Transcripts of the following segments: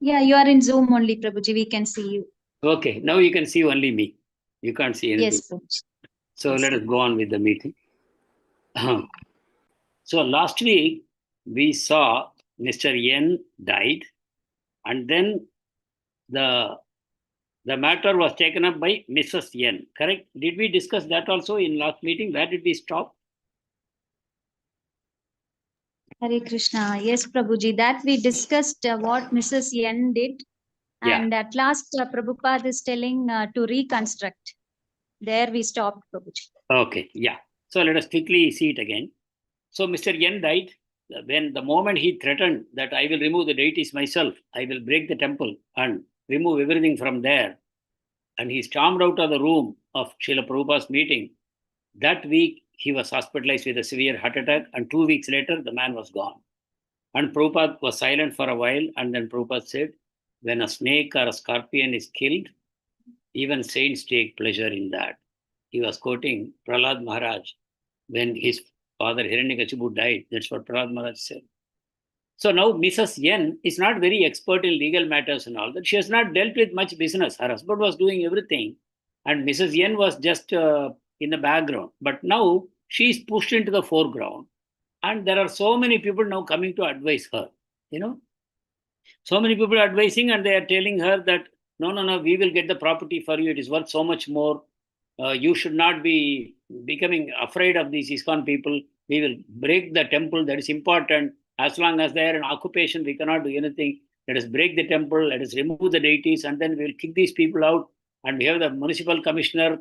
Yeah, you are in Zoom only, Prabhuji. We can see you. Okay, now you can see only me. You can't see anything. Yes, Prabhuji. So Yes. let us go on with the meeting. So last week we saw Mr. Yen died, and then the matter was taken up by Mrs. Yen. Correct? Did we discuss that also in last meeting? Where did we stop? Hare Krishna. Yes, Prabhuji. That we discussed what Mrs. Yen did. Yeah. And at last, Prabhupada is telling to reconstruct. There we stopped, Prabhuji. Okay. Yeah. So let us quickly see it again. So Mr. Yen died. When the moment he threatened that I will remove the deities myself, I will break the temple and remove everything from there, and he stormed out of the room of Srila Prabhupada's meeting. That week, he was hospitalized with a severe heart attack, and 2 weeks later, the man was gone. And Prabhupada was silent for a while, and then Prabhupada said, when a snake or a scorpion is killed, even saints take pleasure in that. He was quoting Prahlad Maharaj when his father Hiranyakashipu died. That's what Prahlad Maharaj said. So now Mrs. Yen is not very expert in legal matters and all that. She has not dealt with much business. Her husband was doing everything, and Mrs. Yen was just in the background. But now she is pushed into the foreground, and there are so many people now coming to advise her. You know, so many people advising, and they are telling her that no, no, no, we will get the property for you. It is worth so much more. You should not be becoming afraid of these ISKCON people. We will break the temple. That is important. As long as they are in occupation, we cannot do anything. Let us break the temple. Let us remove the deities, and then we will kick these people out. And we have the municipal commissioner,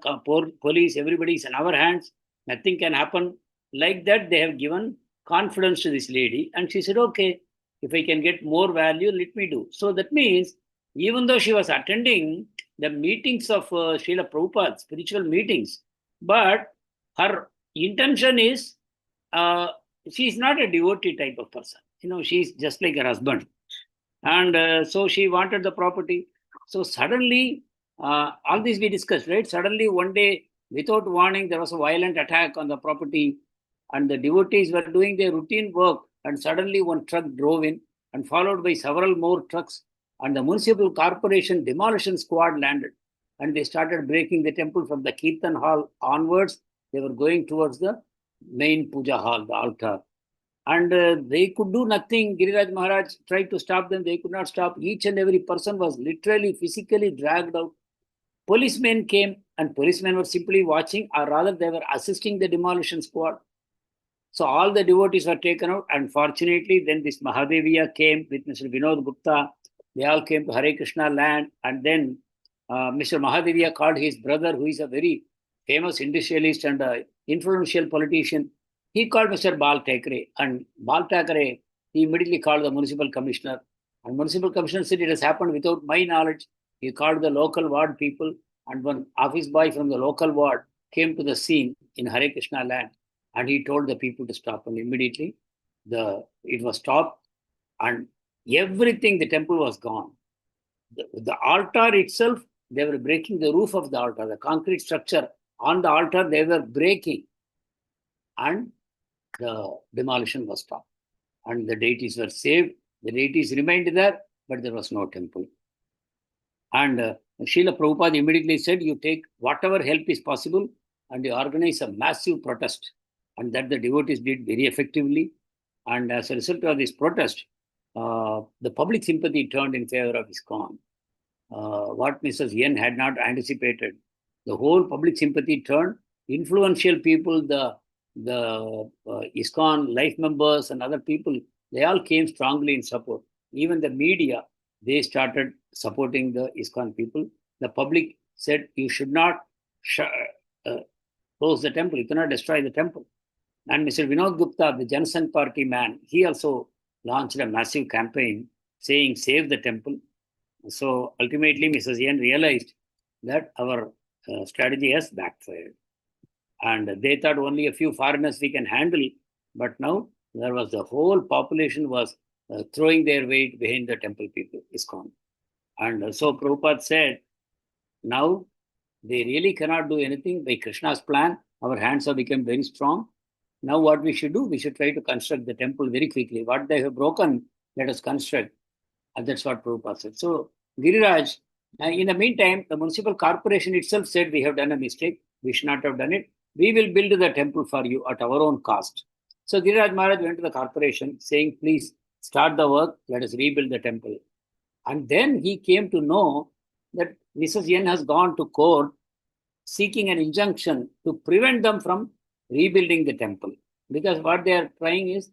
police, everybody is in our hands. Nothing can happen. Like that, they have given confidence to this lady. And she said, okay, if I can get more value, let me do. So that means, even though she was attending the meetings of Srila Prabhupada, spiritual meetings, but her intention is she is not a devotee type of person. She's just like her husband. And so she wanted the property. So suddenly, all this we discussed, right? Suddenly, one day, without warning, there was a violent attack on the property, and the devotees were doing their routine work. And suddenly, one truck drove in, and followed by several more trucks. And the municipal corporation demolition squad landed, and they started breaking the temple from the Kirtan hall onwards. They were going towards the main puja hall, the altar. And they could do nothing. Giriraj Maharaj tried to stop them. They could not stop. Each and every person was literally, physically dragged out. Policemen came, and policemen were simply watching, or rather, they were assisting the demolition squad. So all the devotees were taken out. Unfortunately, then this Mahadeviya came with Mr. Vinod Gupta. They all came to Hare Krishna land. And then Mr. Mahadeviya called his brother, who is a very famous industrialist and influential politician. He called Mr. Bal Thackeray. And Bal Thackeray, he immediately called the municipal commissioner. And municipal commissioner said, it has happened without my knowledge. He called the local ward people. And one office boy from the local ward came to the scene in Hare Krishna land. And he told the people to stop. And immediately, it was stopped. And everything, the temple was gone. The altar itself, they were breaking the roof of the altar, the concrete structure on the altar, they were breaking. And the demolition was stopped. And the deities were saved. The deities remained there, but there was no temple. And Srila Prabhupada immediately said, you take whatever help is possible, and you organize a massive protest. And that the devotees did very effectively. And as a result of this protest, the public sympathy turned in favor of ISKCON. What Mrs. Yen had not anticipated. The whole public sympathy turned. Influential people, the ISKCON life members and other people, they all came strongly in support. Even the media, they started supporting the ISKCON people. The public said, you should not close the temple. You cannot destroy the temple. And Mr. Vinod Gupta, the Janasangh Party man, he also launched a massive campaign saying, save the temple. So ultimately, Mrs. Yen realized that our strategy has backfired. And they thought only a few foreigners we can handle. But now there was the whole population was throwing their weight behind the temple people, ISKCON. And so Prabhupada said, now they really cannot do anything by Krishna's plan. Our hands have become very strong. Now what we should do, we should try to construct the temple very quickly. What they have broken, let us construct. And that's what Prabhupada said. So, Giriraj, in the meantime, the municipal corporation itself said, we have done a mistake. We should not have done it. We will build the temple for you at our own cost. So, Giriraj Maharaj went to the corporation saying, please start the work. Let us rebuild the temple. And then he came to know that Mrs. Yen has gone to court seeking an injunction to prevent them from rebuilding the temple. Because what they are trying is,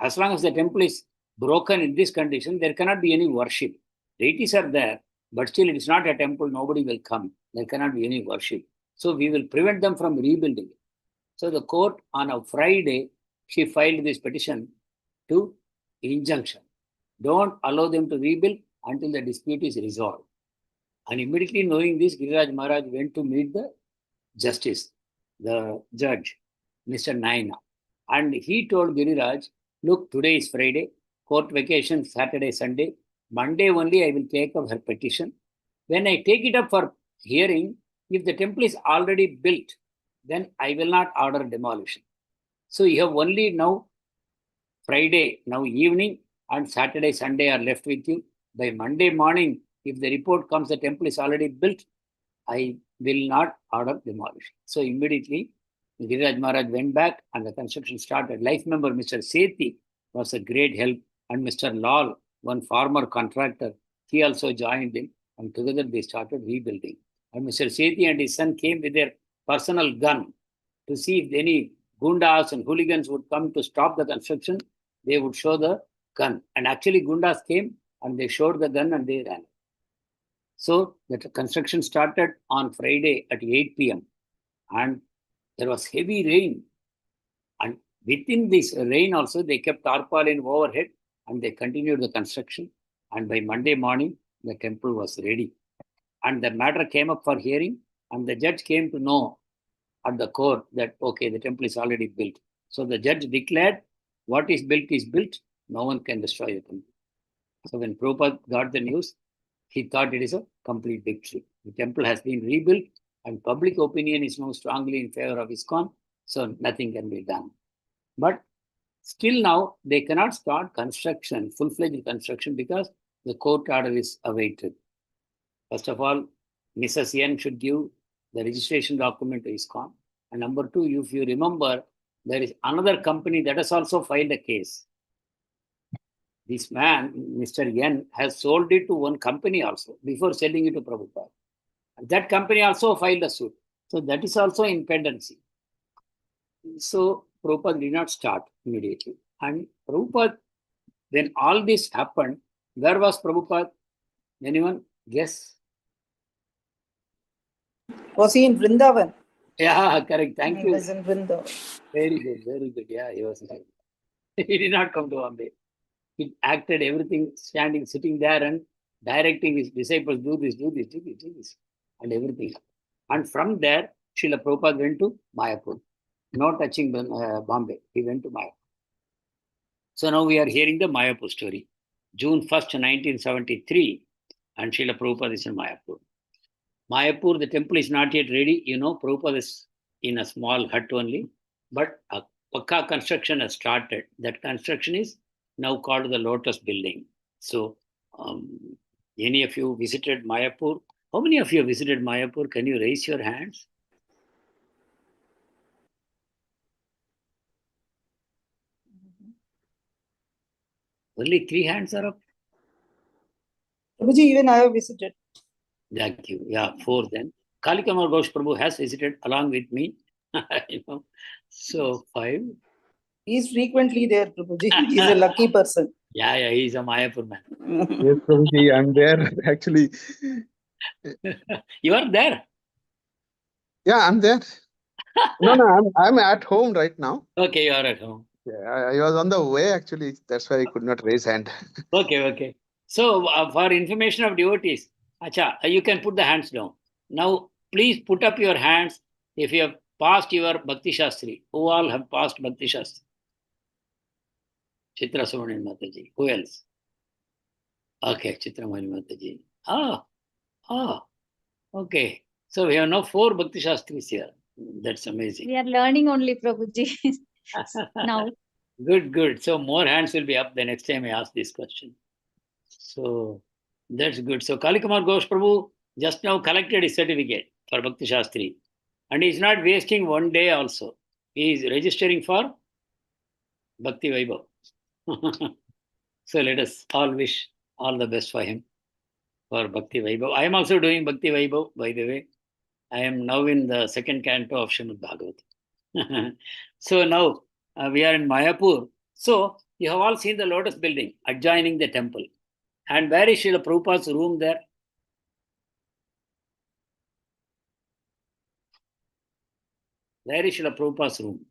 as long as the temple is broken in this condition, there cannot be any worship. Deities are there, but still it is not a temple, nobody will come. There cannot be any worship. So we will prevent them from rebuilding it. So the court on a Friday, she filed this petition to injunction. Don't allow them to rebuild until the dispute is resolved. And immediately knowing this, Giriraj Maharaj went to meet the justice, the judge, Mr. Naina. And he told Giriraj, look, today is Friday, court vacation, Saturday, Sunday. Monday only I will take up her petition. When I take it up for hearing, if the temple is already built, then I will not order demolition. So you have only now Friday, now evening, and Saturday, Sunday are left with you. By Monday morning, if the report comes the temple is already built, I will not order demolition. So immediately, Giriraj Maharaj went back and the construction started. Life member Mr. Sethi was a great help, and Mr. Lal, one former contractor, he also joined in, and together they started rebuilding. And Mr. Sethi and his son came with their personal gun to see if any gundas and hooligans would come to stop the construction. They would show the gun. And actually, gundas came and they showed the gun and they ran. So the construction started on Friday at 8 p.m. and there was heavy rain. And within this rain also, they kept tarpaulin overhead and they continued the construction. And by Monday morning, the temple was ready. And the matter came up for hearing, and the judge came to know at the court that, okay, the temple is already built. So the judge declared, what is built, no one can destroy the temple. So when Prabhupada got the news, he thought it is a complete victory. The temple has been rebuilt and public opinion is now strongly in favor of ISKCON, so nothing can be done. But still now, they cannot start construction, full-fledged construction, because the court order is awaited. First of all, Mrs. Yen should give the registration document to ISKCON. And number two, if you remember, there is another company that has also filed a case. This man, Mr. Yen, has sold it to one company also before selling it to Prabhupada. And that company also filed a suit. So that is also in pendency. So Prabhupada did not start immediately. And Prabhupada, when all this happened, where was Prabhupada? Anyone guess? Was he in Vrindavan? Yeah, correct. Thank He you. was in Vrindavan. Very good, very good. Yeah, he was right. He did not come to Bombay. He acted everything, standing, sitting there and directing his disciples, do this, and everything. And from there, Srila Prabhupada went to Mayapur, not touching Bombay. He went to Mayapur. So now we are hearing the Mayapur story. June 1st, 1973, and Srila Prabhupada is in Mayapur. Mayapur, the temple is not yet ready. You know, Prabhupada is in a small hut only, but a Pakka construction has started. That construction is now called the Lotus Building. So, any of you visited Mayapur? How many of you visited Mayapur? Can you raise your hands? Only 3 hands are up. Prabhuji, even I have visited. Thank you. Yeah, 4 then. Kalikamar Ghosh Prabhu has visited along with me. You know, so 5. He is frequently there, Prabhuji. He is a lucky person. Yeah, he's a Mayapur man. Yes, Prabhuji, I'm there actually. You are there? Yeah, I'm there. No, I'm at home right now. Okay, you are at home. Yeah, I was on the way actually. That's why I could not raise hand. Okay. So, for information of devotees, Acha, you can put the hands down. Now, please put up your hands if you have passed your Bhakti Shastri. Who all have passed Bhakti Shastri? Chitra Subramanian Mataji. Who else? Okay, Chitramani Mataji. Okay. So we have now 4 Bhakti Shastris here. That's amazing. We are learning only, Prabhuji. Now. Good. So more hands will be up the next time I ask this question. So that's good. So Kalikumar Ghosh Prabhu just now collected his certificate for Bhakti Shastri. And he's not wasting one day also. He is registering for Bhakti Vaibhav. So let us all wish all the best for him for Bhakti Vaibhav. I am also doing Bhakti Vaibhav, by the way. I am now in the second canto of Srimad Bhagavatam. So now we are in Mayapur. So you have all seen the lotus building adjoining the temple. And where is Srila Prabhupada's room there? Where is Srila Prabhupada's room?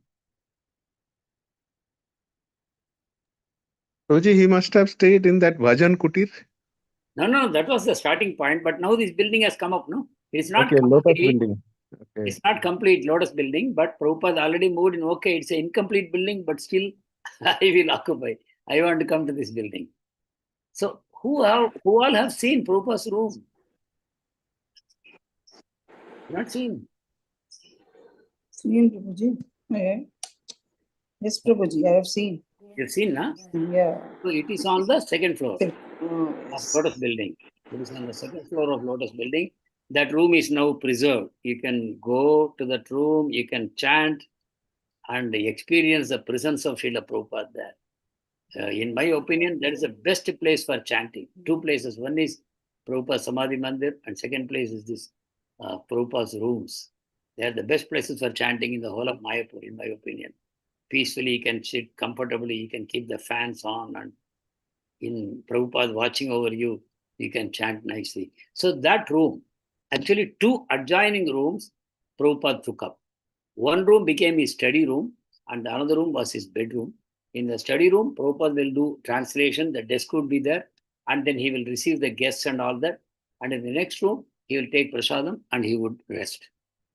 Prabhuji, he must have stayed in that Bhajan Kutir. No, that was the starting point. But now this building has come up, no? It's not Okay, Lotus complete. building. Okay. It's not complete Lotus building, but Prabhupada already moved in. Okay, it's an incomplete building, but still I will occupy. I want to come to this building. So who all have seen Prabhupada's room? Not seen. Seen, Prabhuji. Yeah. Yes, Prabhuji, I have seen. You've seen, na? Yeah. So it is on the second floor Oh, of yes. Lotus building. It is on the second floor of Lotus building. That room is now preserved. You can go to that room, you can chant and experience the presence of Srila Prabhupada there. In my opinion, that is the best place for chanting. Two places. One is Prabhupada Samadhi Mandir, and second place is this Prabhupada's rooms. They are the best places for chanting in the whole of Mayapur, in my opinion. Peacefully, you can sit comfortably, you can keep the fans on, and in Prabhupada watching over you, you can chant nicely. So that room, actually two adjoining rooms, Prabhupada took up. One room became his study room, and the another room was his bedroom. In the study room, Prabhupada will do translation, the desk would be there, and then he will receive the guests and all that. And in the next room, he will take prasadam and he would rest.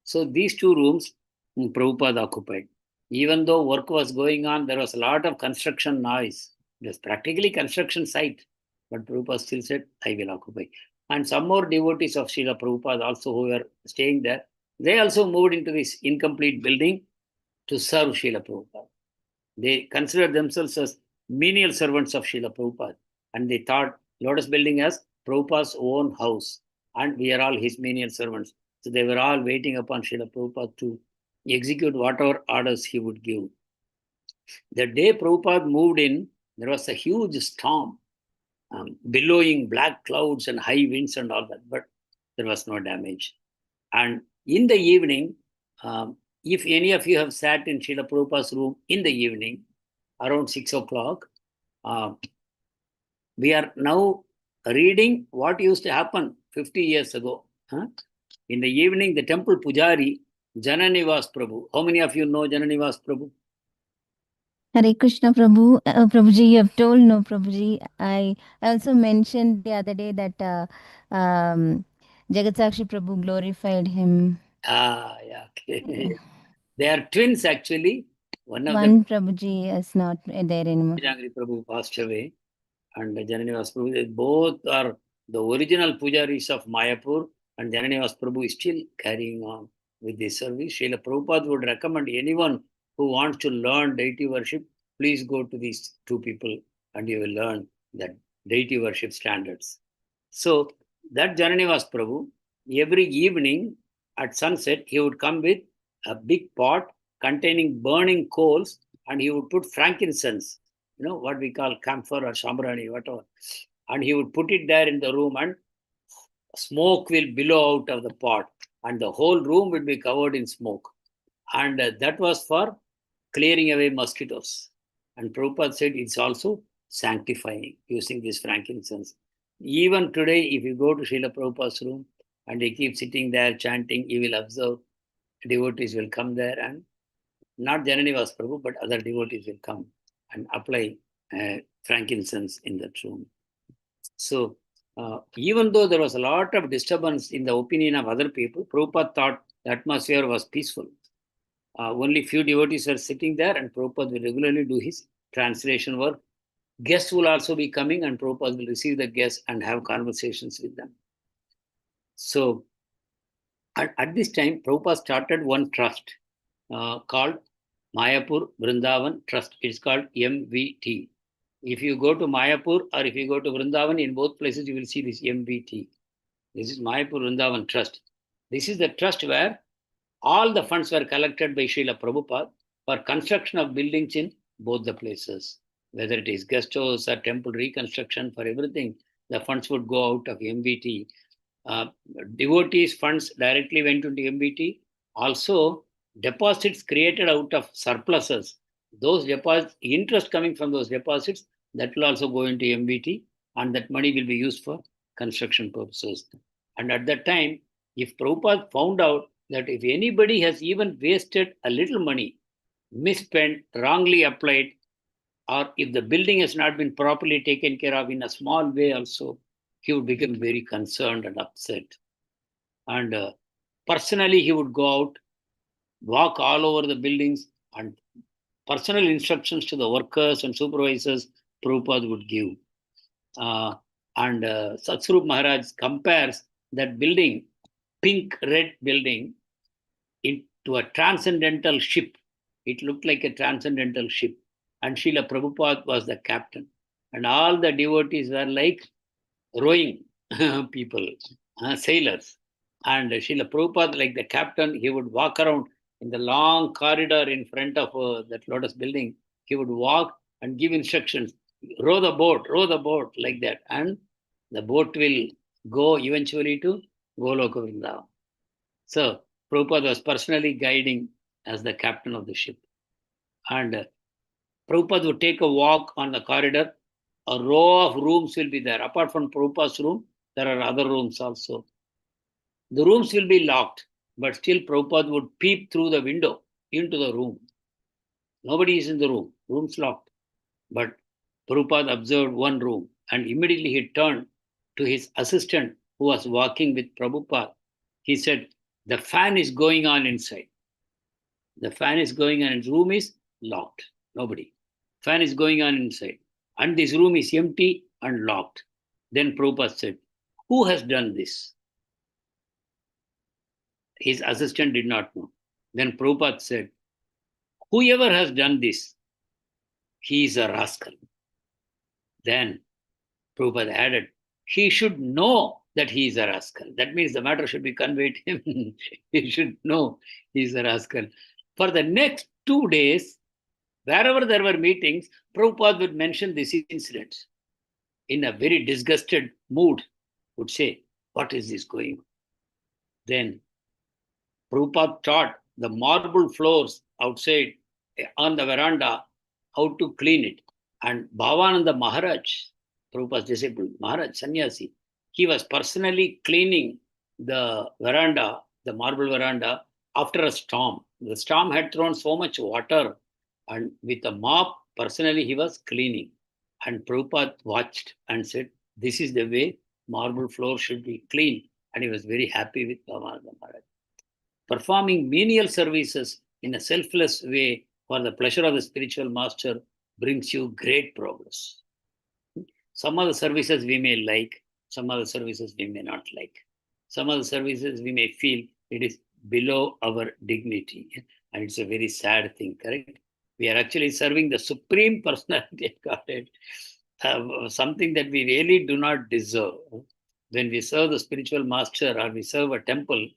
So these two rooms, Prabhupada occupied. Even though work was going on, there was a lot of construction noise. It was practically construction site. But Prabhupada still said, I will occupy. And some more devotees of Srila Prabhupada also who were staying there, they also moved into this incomplete building to serve Srila Prabhupada. They considered themselves as menial servants of Srila Prabhupada. And they thought Lotus building as Prabhupada's own house. And we are all his menial servants. So they were all waiting upon Srila Prabhupada to execute whatever orders he would give. The day Prabhupada moved in, there was a huge storm, billowing black clouds and high winds and all that, but there was no damage. And in the evening, if any of you have sat in Srila Prabhupada's room in the evening, around 6 o'clock, we are now reading what used to happen 50 years ago. In the evening, the temple pujari, Jananivas Prabhu. How many of you know Jananivas Prabhu? Hare Krishna Prabhu. Prabhuji, you have told no, Prabhuji. I also mentioned the other day that Jagatsakshi Prabhu glorified him. Yeah, okay. They are twins actually. One of One Prabhuji is not there anymore. them, Jangri Prabhu, passed away, and Jananivas Prabhu. They both are the original pujaris of Mayapur, and Jananivas Prabhu is still carrying on with this service. Srila Prabhupada would recommend anyone who wants to learn deity worship, please go to these two people and you will learn that deity worship standards. So that Jananivas Prabhu, every evening at sunset, he would come with a big pot containing burning coals, and he would put frankincense, what we call camphor or sambrani, whatever. And he would put it there in the room, and smoke will billow out of the pot, and the whole room will be covered in smoke. And that was for clearing away mosquitoes. And Prabhupada said it's also sanctifying using this frankincense. Even today, if you go to Srila Prabhupada's room and they keep sitting there chanting, you will observe devotees will come there, and not Jananivas Prabhu, but other devotees will come and apply frankincense in that room. So even though there was a lot of disturbance in the opinion of other people, Prabhupada thought the atmosphere was peaceful. Only few devotees are sitting there, and Prabhupada will regularly do his translation work. Guests will also be coming, and Prabhupada will receive the guests and have conversations with them. So at this time, Prabhupada started one trust called Mayapur Vrindavan Trust. It's called MVT. If you go to Mayapur or if you go to Vrindavan, in both places you will see this MVT. This is Mayapur Vrindavan Trust. This is the trust where all the funds were collected by Srila Prabhupada for construction of buildings in both the places. Whether it is guest house or temple reconstruction, for everything, the funds would go out of MVT. Devotees' funds directly went into MVT. Also, deposits created out of surpluses, those deposits, interest coming from those deposits, that will also go into MVT, and that money will be used for construction purposes. And at that time, if Prabhupada found out that if anybody has even wasted a little money, misspent, wrongly applied, or if the building has not been properly taken care of in a small way also, he would become very concerned and upset. And personally, he would go out, walk all over the buildings, and personal instructions to the workers and supervisors Prabhupada would give. And Satsvarup Maharaj compares that building, pink red building, into a transcendental ship. It looked like a transcendental ship. And Srila Prabhupada was the captain. And all the devotees were like rowing people, sailors. And Srila Prabhupada, like the captain, he would walk around in the long corridor in front of that lotus building. He would walk and give instructions, row the boat, like that. And the boat will go eventually to Goloka Vrindavan. So Prabhupada was personally guiding as the captain of the ship. And Prabhupada would take a walk on the corridor. A row of rooms will be there. Apart from Prabhupada's room, there are other rooms also. The rooms will be locked, but still Prabhupada would peep through the window into the room. Nobody is in the room. Room's locked. But Prabhupada observed one room and immediately he turned to his assistant who was walking with Prabhupada. He said, the fan is going on inside. The fan is going on and the room is locked. Nobody. Fan is going on inside. And this room is empty and locked. Then Prabhupada said, who has done this? His assistant did not know. Then Prabhupada said, whoever has done this, he is a rascal. Then Prabhupada added, he should know that he is a rascal. That means the matter should be conveyed to him. He should know he is a rascal. For the next 2 days, wherever there were meetings, Prabhupada would mention this incident. In a very disgusted mood, would say, what is this going on? Then Prabhupada taught the marble floors outside on the veranda how to clean it. And Bhavananda Maharaj, Prabhupada's disciple, Maharaj, Sannyasi, he was personally cleaning the veranda, the marble veranda, after a storm. The storm had thrown so much water, and with a mop, personally he was cleaning. And Prabhupada watched and said, this is the way marble floor should be cleaned. And he was very happy with Bhavananda Maharaj. Performing menial services in a selfless way for the pleasure of the spiritual master brings you great progress. Some of the services we may like, some other services we may not like. Some other services we may feel it is below our dignity. And it's a very sad thing, correct? We are actually serving the Supreme Personality of Godhead, something that we really do not deserve. When we serve the spiritual master or we serve a temple,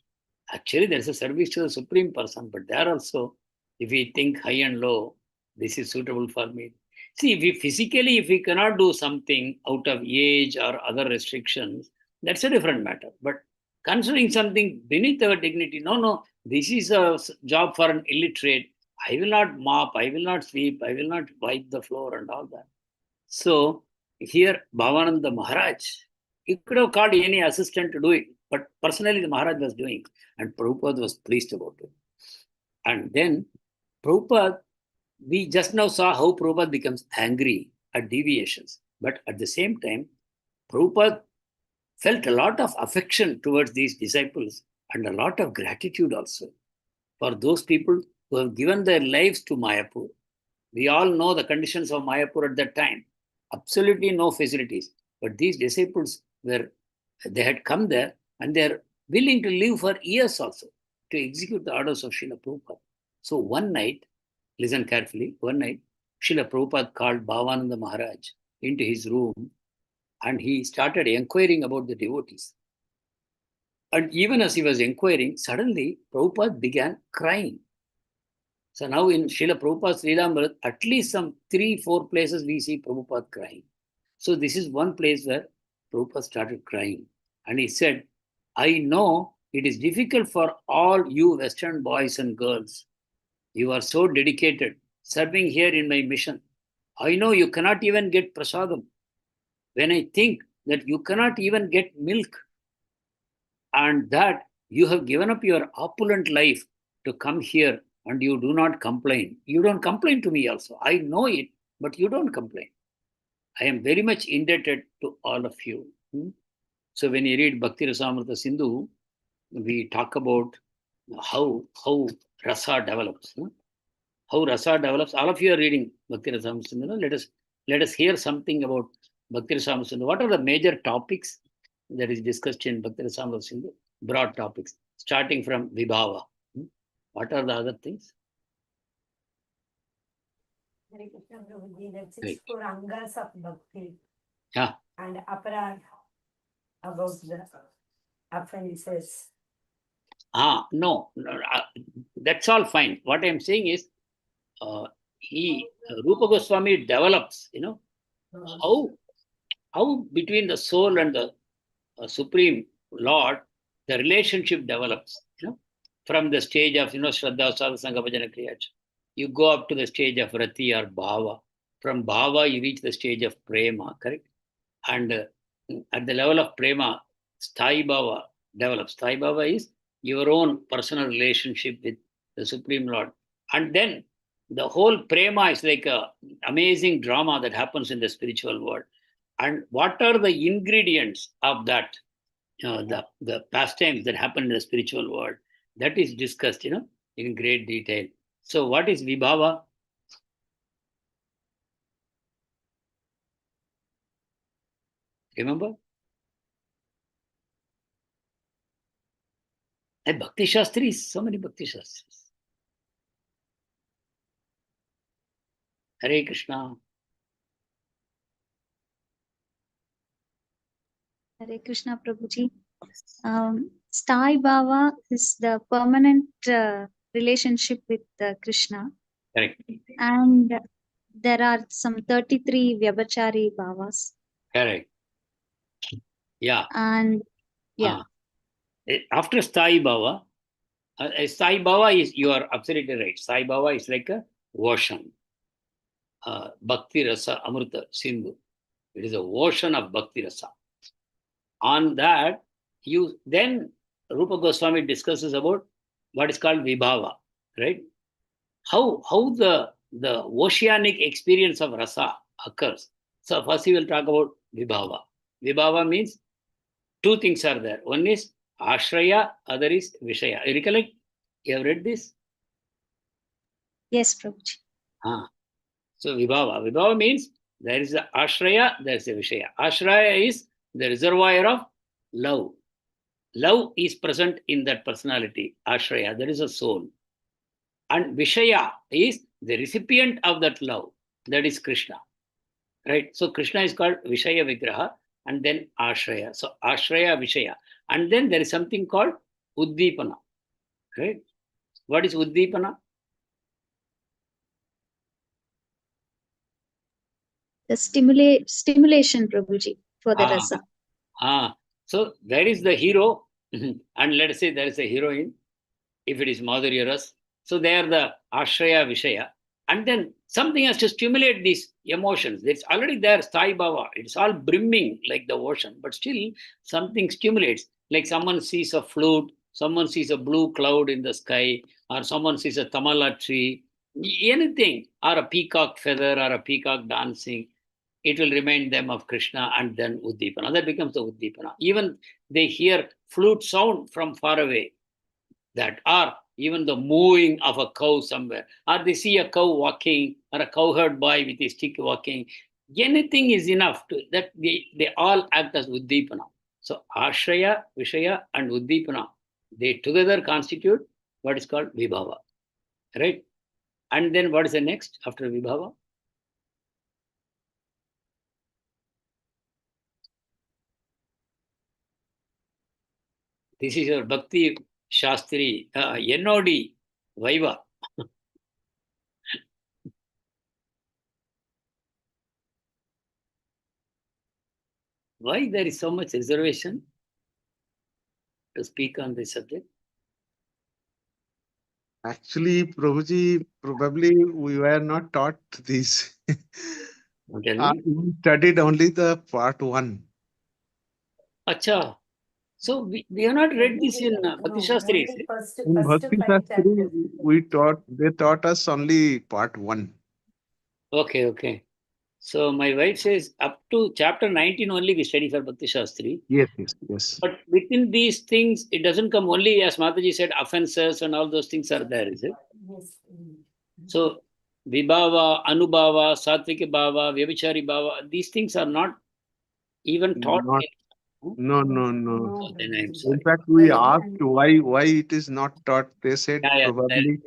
actually there's a service to the Supreme Person, but there also, if we think high and low, this is suitable for me. See, if we cannot do something out of age or other restrictions, that's a different matter. But considering something beneath our dignity, no, this is a job for an illiterate. I will not mop, I will not sweep, I will not wipe the floor and all that. So here, Bhavananda Maharaj, he could have called any assistant to do it, but personally the Maharaj was doing, and Prabhupada was pleased about it. And then Prabhupada, we just now saw how Prabhupada becomes angry at deviations. But at the same time, Prabhupada felt a lot of affection towards these disciples and a lot of gratitude also for those people who have given their lives to Mayapur. We all know the conditions of Mayapur at that time. Absolutely no facilities. But these disciples they had come there and they're willing to live for years also to execute the orders of Srila Prabhupada. So one night, listen carefully, one night, Srila Prabhupada called Bhavananda Maharaj into his room and he started inquiring about the devotees. And even as he was inquiring, suddenly Prabhupada began crying. So now in Srila Prabhupada's Lilamritha, at least some 3-4 places we see Prabhupada crying. So this is one place where Prabhupada started crying. And he said, I know it is difficult for all you Western boys and girls. You are so dedicated, serving here in my mission. I know you cannot even get prasadam. When I think that you cannot even get milk and that you have given up your opulent life to come here and you do not complain. You don't complain to me also. I know it, but you don't complain. I am very much indebted to all of you. So when you read Bhakti Rasamrita Sindhu, we talk about how rasa develops. How rasa develops. All of you are reading Bhakti Rasamrita Sindhu. Let us hear something about Bhakti Rasamrita Sindhu. What are the major topics that is discussed in Bhakti Rasamrita Sindhu? Broad topics, starting from Vibhava. What are the other things? Hare Krishna Prabhuji, that's Right. it for Angas of Bhakti. Yeah. And Aparad about the offenses. No, that's all fine. What I'm saying is, Rupa Goswami develops, how between the soul and the Supreme Lord, the relationship develops, from the stage of, Shraddha, Sadhasanga, Bhajana, Kriya. You go up to the stage of Rati or Bhava. From Bhava, you reach the stage of Prema, correct? And at the level of Prema, Sthai Bhava develops. Sthai Bhava is your own personal relationship with the Supreme Lord. And then the whole Prema is like an amazing drama that happens in the spiritual world. And what are the ingredients of that, the pastimes that happen in the spiritual world? That is discussed, in great detail. So what is Vibhava? Remember? Bhakti Shastris, so many Bhakti Shastris. Hare Krishna. Hare Krishna Prabhuji. Sthai Bhava is the permanent relationship with Krishna. Correct. And there are some 33 Vyabhachari Bhavas. Correct. Yeah. And yeah. After Sthai Bhava, Sthai Bhava is, you are absolutely right. Sthai Bhava is like a ocean. Bhakti Rasa Amrita Sindhu. It is a ocean of Bhakti Rasa. On that, then Rupa Goswami discusses about what is called Vibhava, right? How the oceanic experience of rasa occurs. So first we will talk about Vibhava. Vibhava means two things are there. One is Ashraya, other is Vishaya. You recollect? You have read this? Yes, Prabhuji. So Vibhava. Vibhava means there is a Ashraya, there is a Vishaya. Ashraya is the reservoir of love. Love is present in that personality, Ashraya, there is a soul. And Vishaya is the recipient of that love, that is Krishna. Right? So Krishna is called Vishaya Vigraha and then Ashraya. So Ashraya, Vishaya. And then there is something called Uddipana. Right? What is Uddipana? The stimulation, Prabhuji, for the rasa. So there is the hero, and let's say there is a heroine, if it is Madhurya Ras. So they are the Ashraya Vishaya. And then something has to stimulate these emotions. It's already there, Sthai Bhava. It's all brimming like the ocean, but still something stimulates. Like someone sees a flute, someone sees a blue cloud in the sky, or someone sees a tamala tree, anything, or a peacock feather, or a peacock dancing. It will remind them of Krishna and then Uddipana. That becomes the Uddipana. Even they hear flute sound from far away, that are even the mooing of a cow somewhere, or they see a cow walking, or a cowherd boy with a stick walking. Anything is enough to that they all act as Uddipana. So Ashraya, Vishaya, and Uddipana, they together constitute what is called Vibhava. Right? And then what is the next after Vibhava? This is your Bhakti Shastri, NOD, Vaiva. Why there is so much reservation to speak on this subject? Actually, Prabhuji, probably we were not taught this. Tell me. We studied only the part 1. Acha. So we have not read this in Bhakti Shastri. is it? In Bhakti Shastri, they taught us only part 1. Okay, okay. So my wife says up to chapter 19 only we study for Bhakti Shastri. Yes, yes, yes. But within these things, it doesn't come only, as Mataji said, offenses and all those things are there, is it? Yes. So Vibhava, Anubhava, Satvika Bhava, Vyabhichari Bhava, these things are not even taught. Not, no, no, no. So then I'm In sorry. fact, we asked why it is not taught. They said Yeah, probably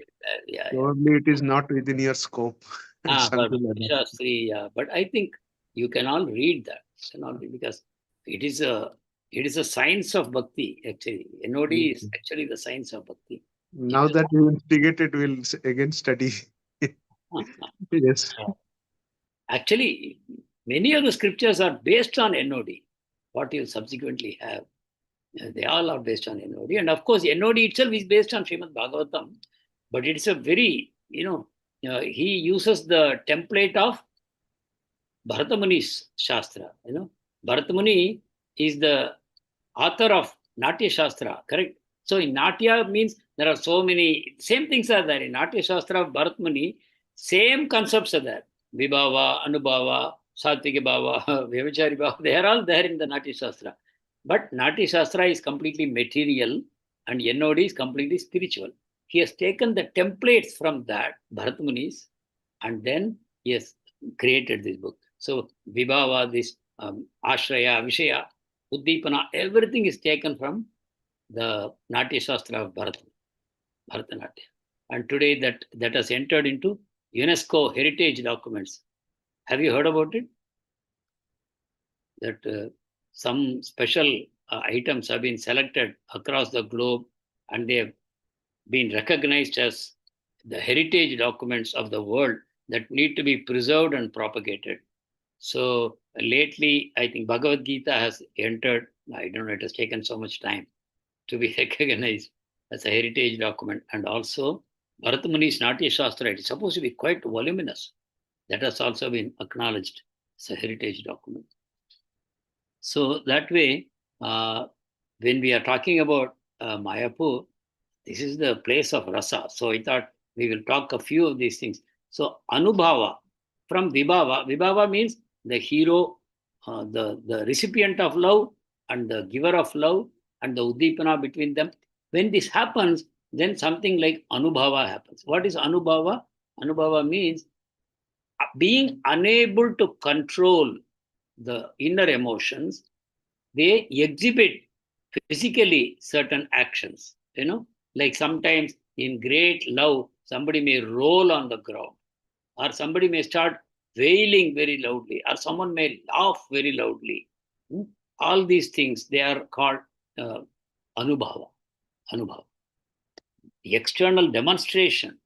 yeah. it is not within your scope. For Something like Bhakti that. Shastri, yeah. But I think you can all read that. You can all read, because it is a science of bhakti, actually. NOD is actually the science of bhakti. Now that you instigated, we'll again study. Yes. Actually, many of the scriptures are based on NOD, what you subsequently have. They all are based on NOD. And of course, NOD itself is based on Srimad Bhagavatam, but it's a very, he uses the template of Bharatamuni's Shastra. Bharatamuni is the author of Natya Shastra, correct? So in Natya means there are so many, same things are there. In Natya Shastra of Bharatmuni, same concepts are there. Vibhava, Anubhava, Satvika Bhava, Vyabhichari Bhava, they are all there in the Natya Shastra. But Natya Shastra is completely material and NOD is completely spiritual. He has taken the templates from that, Bharatmuni's, and then he has created this book. So Vibhava, this Ashraya, Vishaya, Uddipana, everything is taken from the Natya Shastra of Bharatanatyam. And today that has entered into UNESCO heritage documents. Have you heard about it? That some special items have been selected across the globe and they have been recognized as the heritage documents of the world that need to be preserved and propagated. So lately, I think Bhagavad Gita has entered, I don't know, it has taken so much time to be recognized as a heritage document. And also, Bharatamuni's Natya Shastra, it is supposed to be quite voluminous. That has also been acknowledged as a heritage document. So that way, when we are talking about Mayapur, this is the place of rasa. So I thought we will talk a few of these things. So Anubhava, from Vibhava, Vibhava means the hero, the recipient of love and the giver of love and the Uddipana between them. When this happens, then something like Anubhava happens. What is Anubhava? Anubhava means being unable to control the inner emotions. They exhibit physically certain actions, like sometimes in great love, somebody may roll on the ground, or somebody may start wailing very loudly, or someone may laugh very loudly. All these things, they are called Anubhava. The external demonstration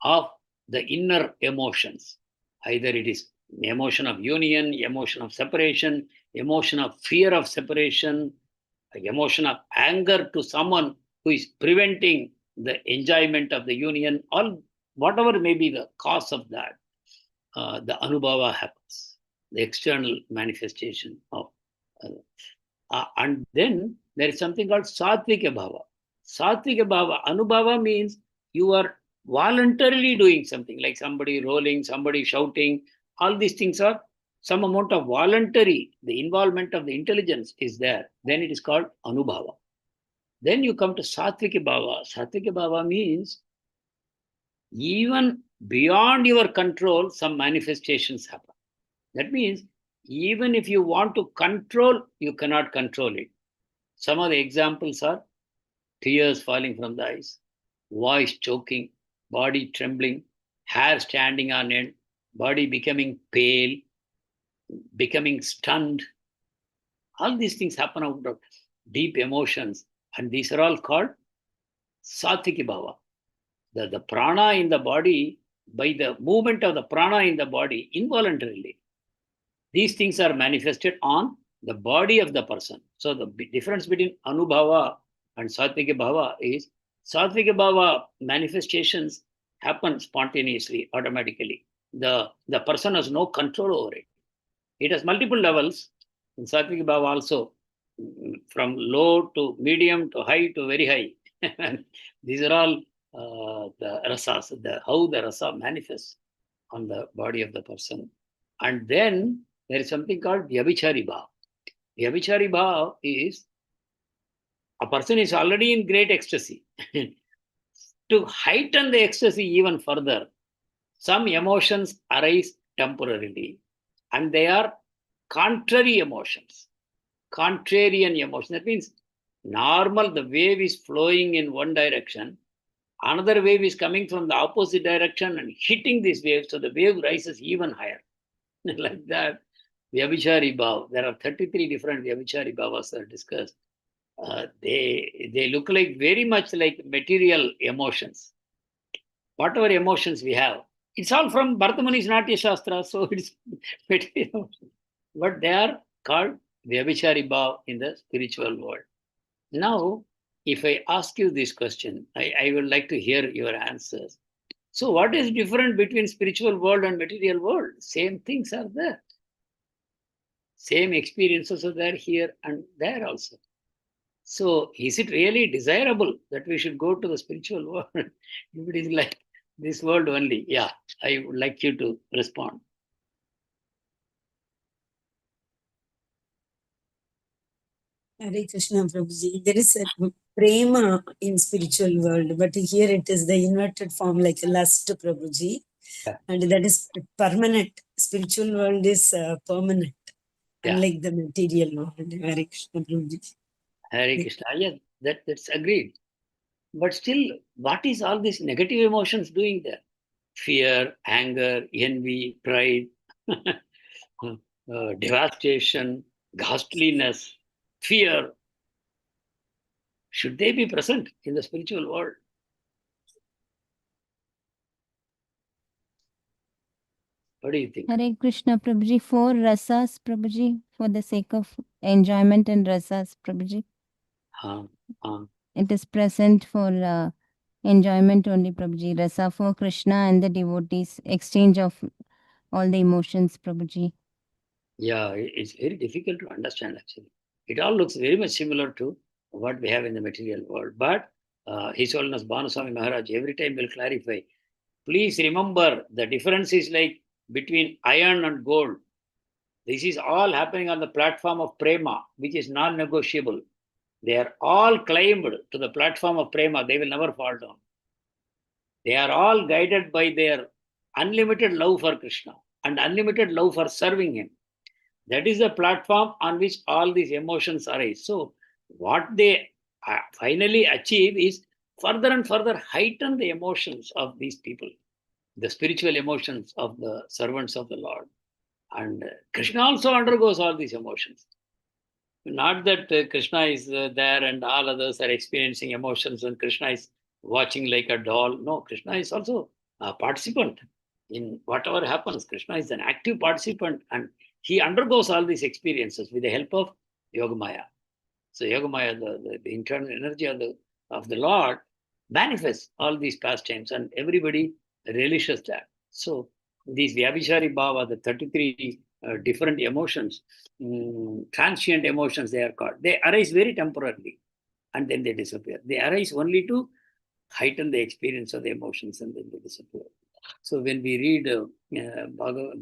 of the inner emotions. Either it is emotion of union, emotion of separation, emotion of fear of separation, emotion of anger to someone who is preventing the enjoyment of the union, all whatever may be the cause of that, the Anubhava happens, the external manifestation of. And then there is something called Satvika Bhava. Satvika Bhava, Anubhava means you are voluntarily doing something, like somebody rolling, somebody shouting. All these things are some amount of voluntary, the involvement of the intelligence is there. Then it is called Anubhava. Then you come to Satvika Bhava. Satvika Bhava means even beyond your control, some manifestations happen. That means even if you want to control, you cannot control it. Some of the examples are tears falling from the eyes, voice choking, body trembling, hair standing on end, body becoming pale, becoming stunned. All these things happen out of deep emotions, And these are all called Satviki Bhava. The prana in the body, by the movement of the prana in the body involuntarily, these things are manifested on the body of the person. So the difference between Anubhava and Satvika Bhava is Satvika Bhava manifestations happen spontaneously, automatically. The person has no control over it. It has multiple levels. In Satvika Bhava also, from low to medium to high to very high. These are all the rasas, how the rasa manifests on the body of the person. And then there is something called Vyabhichari Bhava. Vyabhichari Bhava is a person is already in great ecstasy. To heighten the ecstasy even further, some emotions arise temporarily, and they are contrary emotions, contrarian emotions. That means normal, the wave is flowing in one direction, another wave is coming from the opposite direction and hitting this wave, so the wave rises even higher. Like that, Vyabhichari Bhava. There are 33 different Vyabhichari Bhavas that are discussed. They look like very much like material emotions. Whatever emotions we have, it's all from Bhartamuni's Natya Shastra, so it's material. But they are called Vyabhichari Bhava in the spiritual world. Now, if I ask you this question, I would like to hear your answers. So what is different between spiritual world and material world? Same things are there. Same experiences are there here and there also. So is it really desirable that we should go to the spiritual world? If it is like this world only, yeah, I would like you to respond. Hare Krishna Prabhuji. There is a prema in spiritual world, but here it is the inverted form like lust, Prabhuji. Yeah. And that is permanent. Spiritual world is permanent, Yeah. unlike the material world. Hare Krishna Prabhuji. Hare Krishna, yeah, that's agreed. But still, what is all these negative emotions doing there? Fear, anger, envy, pride, devastation, ghastliness, fear. Should they be present in the spiritual world? What do you think? Hare Krishna Prabhuji, for rasas, Prabhuji, for the sake of enjoyment and rasas, Prabhuji. It is present for enjoyment only, Prabhuji. Rasa for Krishna and the devotees, exchange of all the emotions, Prabhuji. Yeah, it's very difficult to understand actually. It all looks very much similar to what we have in the material world. But His Holiness Bhanuswami Maharaj every time will clarify. Please remember the difference is like between iron and gold. This is all happening on the platform of prema, which is non-negotiable. They are all climbed to the platform of prema. They will never fall down. They are all guided by their unlimited love for Krishna and unlimited love for serving him. That is the platform on which all these emotions arise. So what they finally achieve is further and further heighten the emotions of these people, the spiritual emotions of the servants of the Lord. And Krishna also undergoes all these emotions. Not that Krishna is there and all others are experiencing emotions and Krishna is watching like a doll. No, Krishna is also a participant in whatever happens. Krishna is an active participant and he undergoes all these experiences with the help of Yogamaya. So Yogamaya, the internal energy of the Lord, manifests all these pastimes and everybody relishes that. So these Vyabhichari Bhava, the 33 different emotions, transient emotions they are called. They arise very temporarily and then they disappear. They arise only to heighten the experience of the emotions and then they disappear. So when we read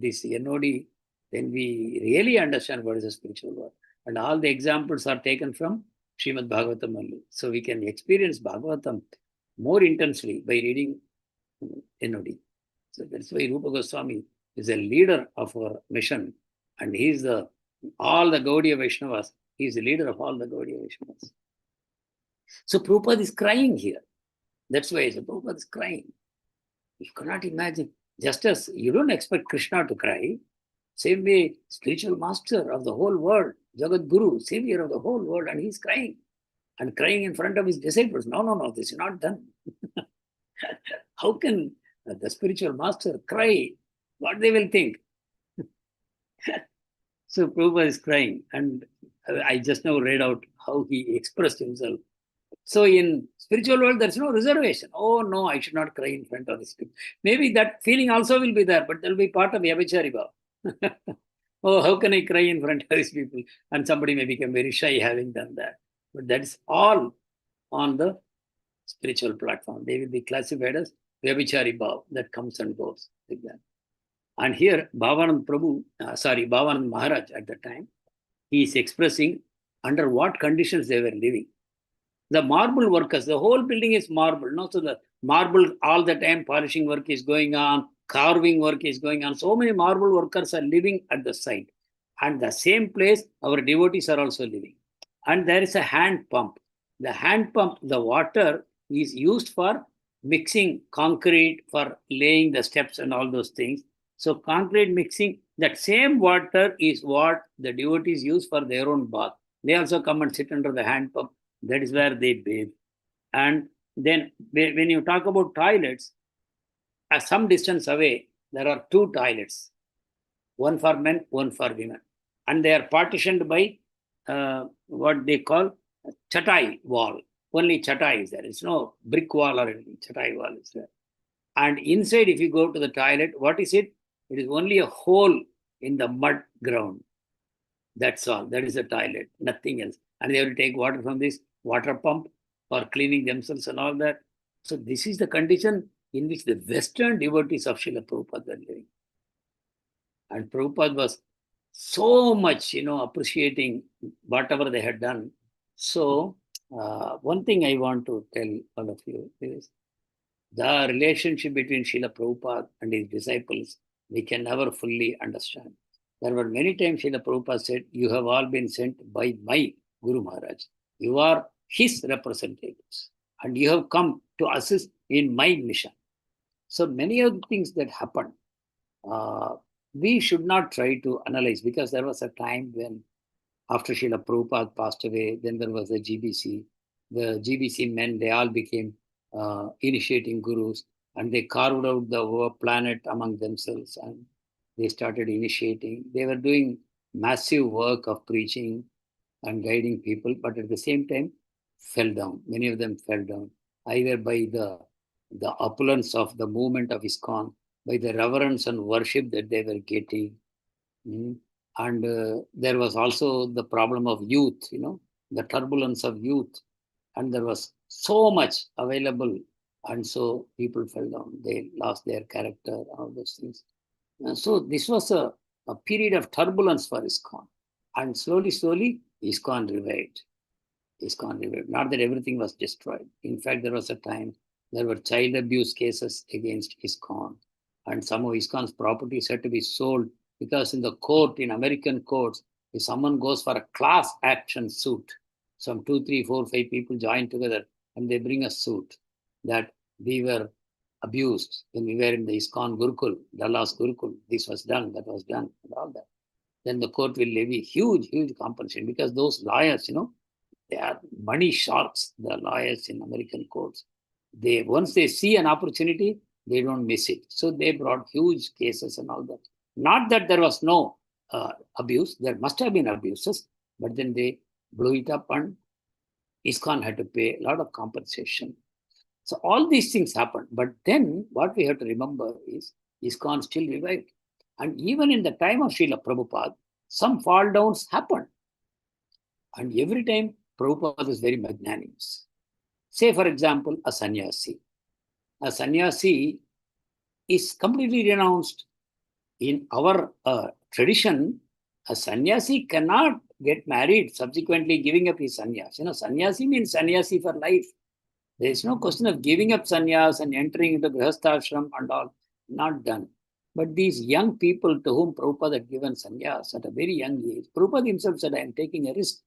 this NOD, then we really understand what is a spiritual world. And all the examples are taken from Srimad Bhagavatam only. So we can experience Bhagavatam more intensely by reading NOD. So that's why Rupa Goswami is a leader of our mission. And he is all the Gaudiya Vaishnavas. He is the leader of all the Gaudiya Vaishnavas. So Prabhupada is crying here. That's why Prabhupada is crying. You cannot imagine. Just as you don't expect Krishna to cry, same way, spiritual master of the whole world, Jagat Guru, savior of the whole world, and he's crying. and crying in front of his disciples. No, this is not done. How can the spiritual master cry? What they will think? So Prabhupada is crying, and I just now read out how he expressed himself. So in spiritual world, there's no reservation. Oh no, I should not cry in front of these people. Maybe that feeling also will be there, but there will be part of Yabachari Bhava. Oh, how can I cry in front of these people? And somebody may become very shy having done that. But that is all on the spiritual platform. They will be classified as Vyabhichari Bhav that comes and goes like that. And here, Bhavanand Maharaj at the time, he is expressing under what conditions they were living. The marble workers, the whole building is marble. No? So the marble, all the time polishing work is going on, carving work is going on. So many marble workers are living at the site. And the same place, our devotees are also living. And there is a hand pump. The hand pump, the water is used for mixing concrete, for laying the steps and all those things. So concrete mixing, that same water is what the devotees use for their own bath. They also come and sit under the hand pump. That is where they bathe. And then when you talk about toilets, at some distance away, there are two toilets, one for men, one for women. And they are partitioned by what they call chatai wall. Only chatai is there. It's no brick wall or anything. Chatai wall is there. And inside, if you go to the toilet, what is it? It is only a hole in the mud ground. That's all. That is the toilet, nothing else. And they have to take water from this water pump for cleaning themselves and all that. So this is the condition in which the Western devotees of Srila Prabhupada were living. And Prabhupada was so much, appreciating whatever they had done. So one thing I want to tell all of you is the relationship between Srila Prabhupada and his disciples, we can never fully understand. There were many times Srila Prabhupada said, you have all been sent by my Guru Maharaj. You are his representatives and you have come to assist in my mission. So many of the things that happened, we should not try to analyze, because there was a time when after Srila Prabhupada passed away, then there was the GBC. The GBC men, they all became initiating gurus, and they carved out the planet among themselves and they started initiating. They were doing massive work of preaching and guiding people, but at the same time fell down. Many of them fell down, either by the opulence of the movement of ISKCON, by the reverence and worship that they were getting. And there was also the problem of youth, the turbulence of youth. And there was so much available. And so people fell down. They lost their character, all those things. And so this was a period of turbulence for ISKCON. And slowly, ISKCON revived. Not that everything was destroyed. In fact, there was a time there were child abuse cases against ISKCON. And some of ISKCON's properties had to be sold, because in the court, in American courts, if someone goes for a class action suit, some 2, 3, 4, 5 people join together and they bring a suit that we were abused when we were in the ISKCON Gurukul, Dallas Gurukul. This was done, that was done, and all that. Then the court will levy huge compensation, because those lawyers, they are money sharks, the lawyers in American courts. Once they see an opportunity, they don't miss it. So they brought huge cases and all that. Not that there was no abuse, there must have been abuses, but then they blew it up and ISKCON had to pay a lot of compensation. So all these things happened. But then what we have to remember is ISKCON still revived. And even in the time of Srila Prabhupada, some fall downs happened. And every time Prabhupada is very magnanimous. Say, for example, a sannyasi. A sannyasi is completely renounced. In our tradition, a sannyasi cannot get married, subsequently giving up his sannyas. Sannyasi means sannyasi for life. There is no question of giving up sannyas and entering into grihasthashram and all. Not done. But these young people to whom Prabhupada had given sannyas at a very young age, Prabhupada himself said, I am taking a risk.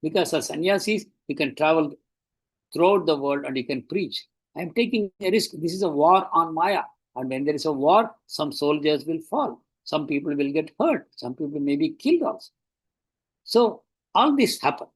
Because as sannyasis, he can travel throughout the world and he can preach. I am taking a risk. This is a war on Maya. And when there is a war, some soldiers will fall. Some people will get hurt. Some people may be killed also. So all this happened.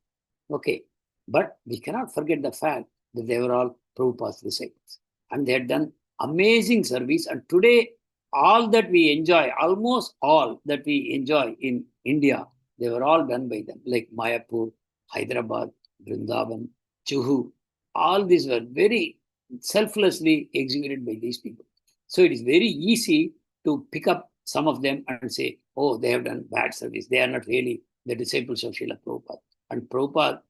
Okay. But we cannot forget the fact that they were all Prabhupada's disciples. And they had done amazing service. And today, all that we enjoy, almost all that we enjoy in India, they were all done by them, like Mayapur, Hyderabad, Vrindavan, Juhu. All these were very selflessly executed by these people. So it is very easy to pick up some of them and say, oh, they have done bad service. They are not really the disciples of Srila Prabhupada. And Prabhupada,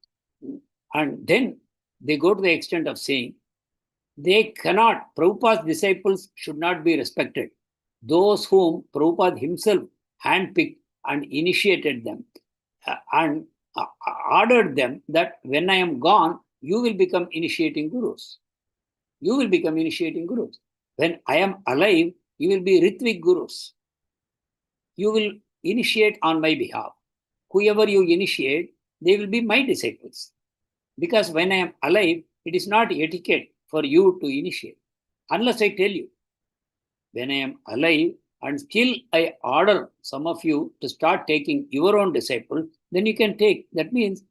and then they go to the extent of saying, they cannot, Prabhupada's disciples should not be respected. Those whom Prabhupada himself handpicked and initiated them and ordered them that when I am gone, you will become initiating gurus. You will become initiating gurus. When I am alive, you will be Ritvik gurus. You will initiate on my behalf. Whoever you initiate, they will be my disciples. Because when I am alive, it is not etiquette for you to initiate. Unless I tell you. When I am alive and still I order some of you to start taking your own disciple, then you can take. That means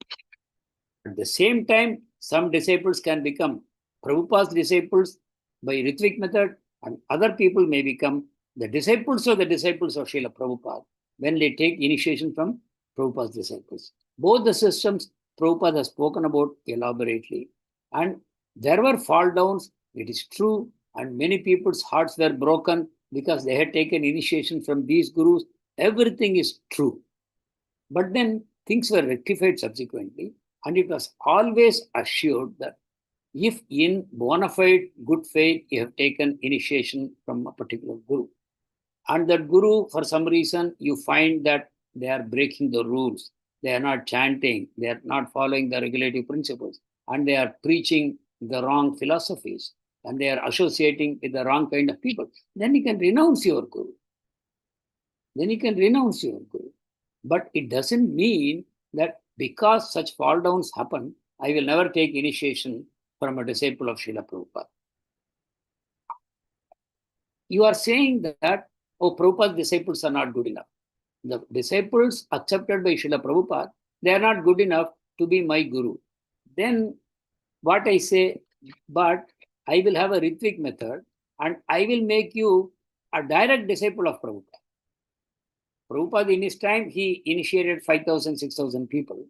at the same time, some disciples can become Prabhupada's disciples by Ritvik method, and other people may become the disciples of Srila Prabhupada when they take initiation from Prabhupada's disciples. Both the systems Prabhupada has spoken about elaborately. And there were fall downs, it is true, and many people's hearts were broken because they had taken initiation from these gurus. Everything is true. But then things were rectified subsequently, and it was always assured that if in bona fide good faith you have taken initiation from a particular guru, and that guru, for some reason, you find that they are breaking the rules, they are not chanting, they are not following the regulative principles, and they are preaching the wrong philosophies, and they are associating with the wrong kind of people, then you can renounce your guru. Then you can renounce your guru. But it doesn't mean that because such fall downs happen, I will never take initiation from a disciple of Srila Prabhupada. You are saying that, oh, Prabhupada's disciples are not good enough. The disciples accepted by Srila Prabhupada, they are not good enough to be my guru. Then what I say, but I will have a Ritvik method and I will make you a direct disciple of Prabhupada. Prabhupada in his time, he initiated 5,000, 6,000 people.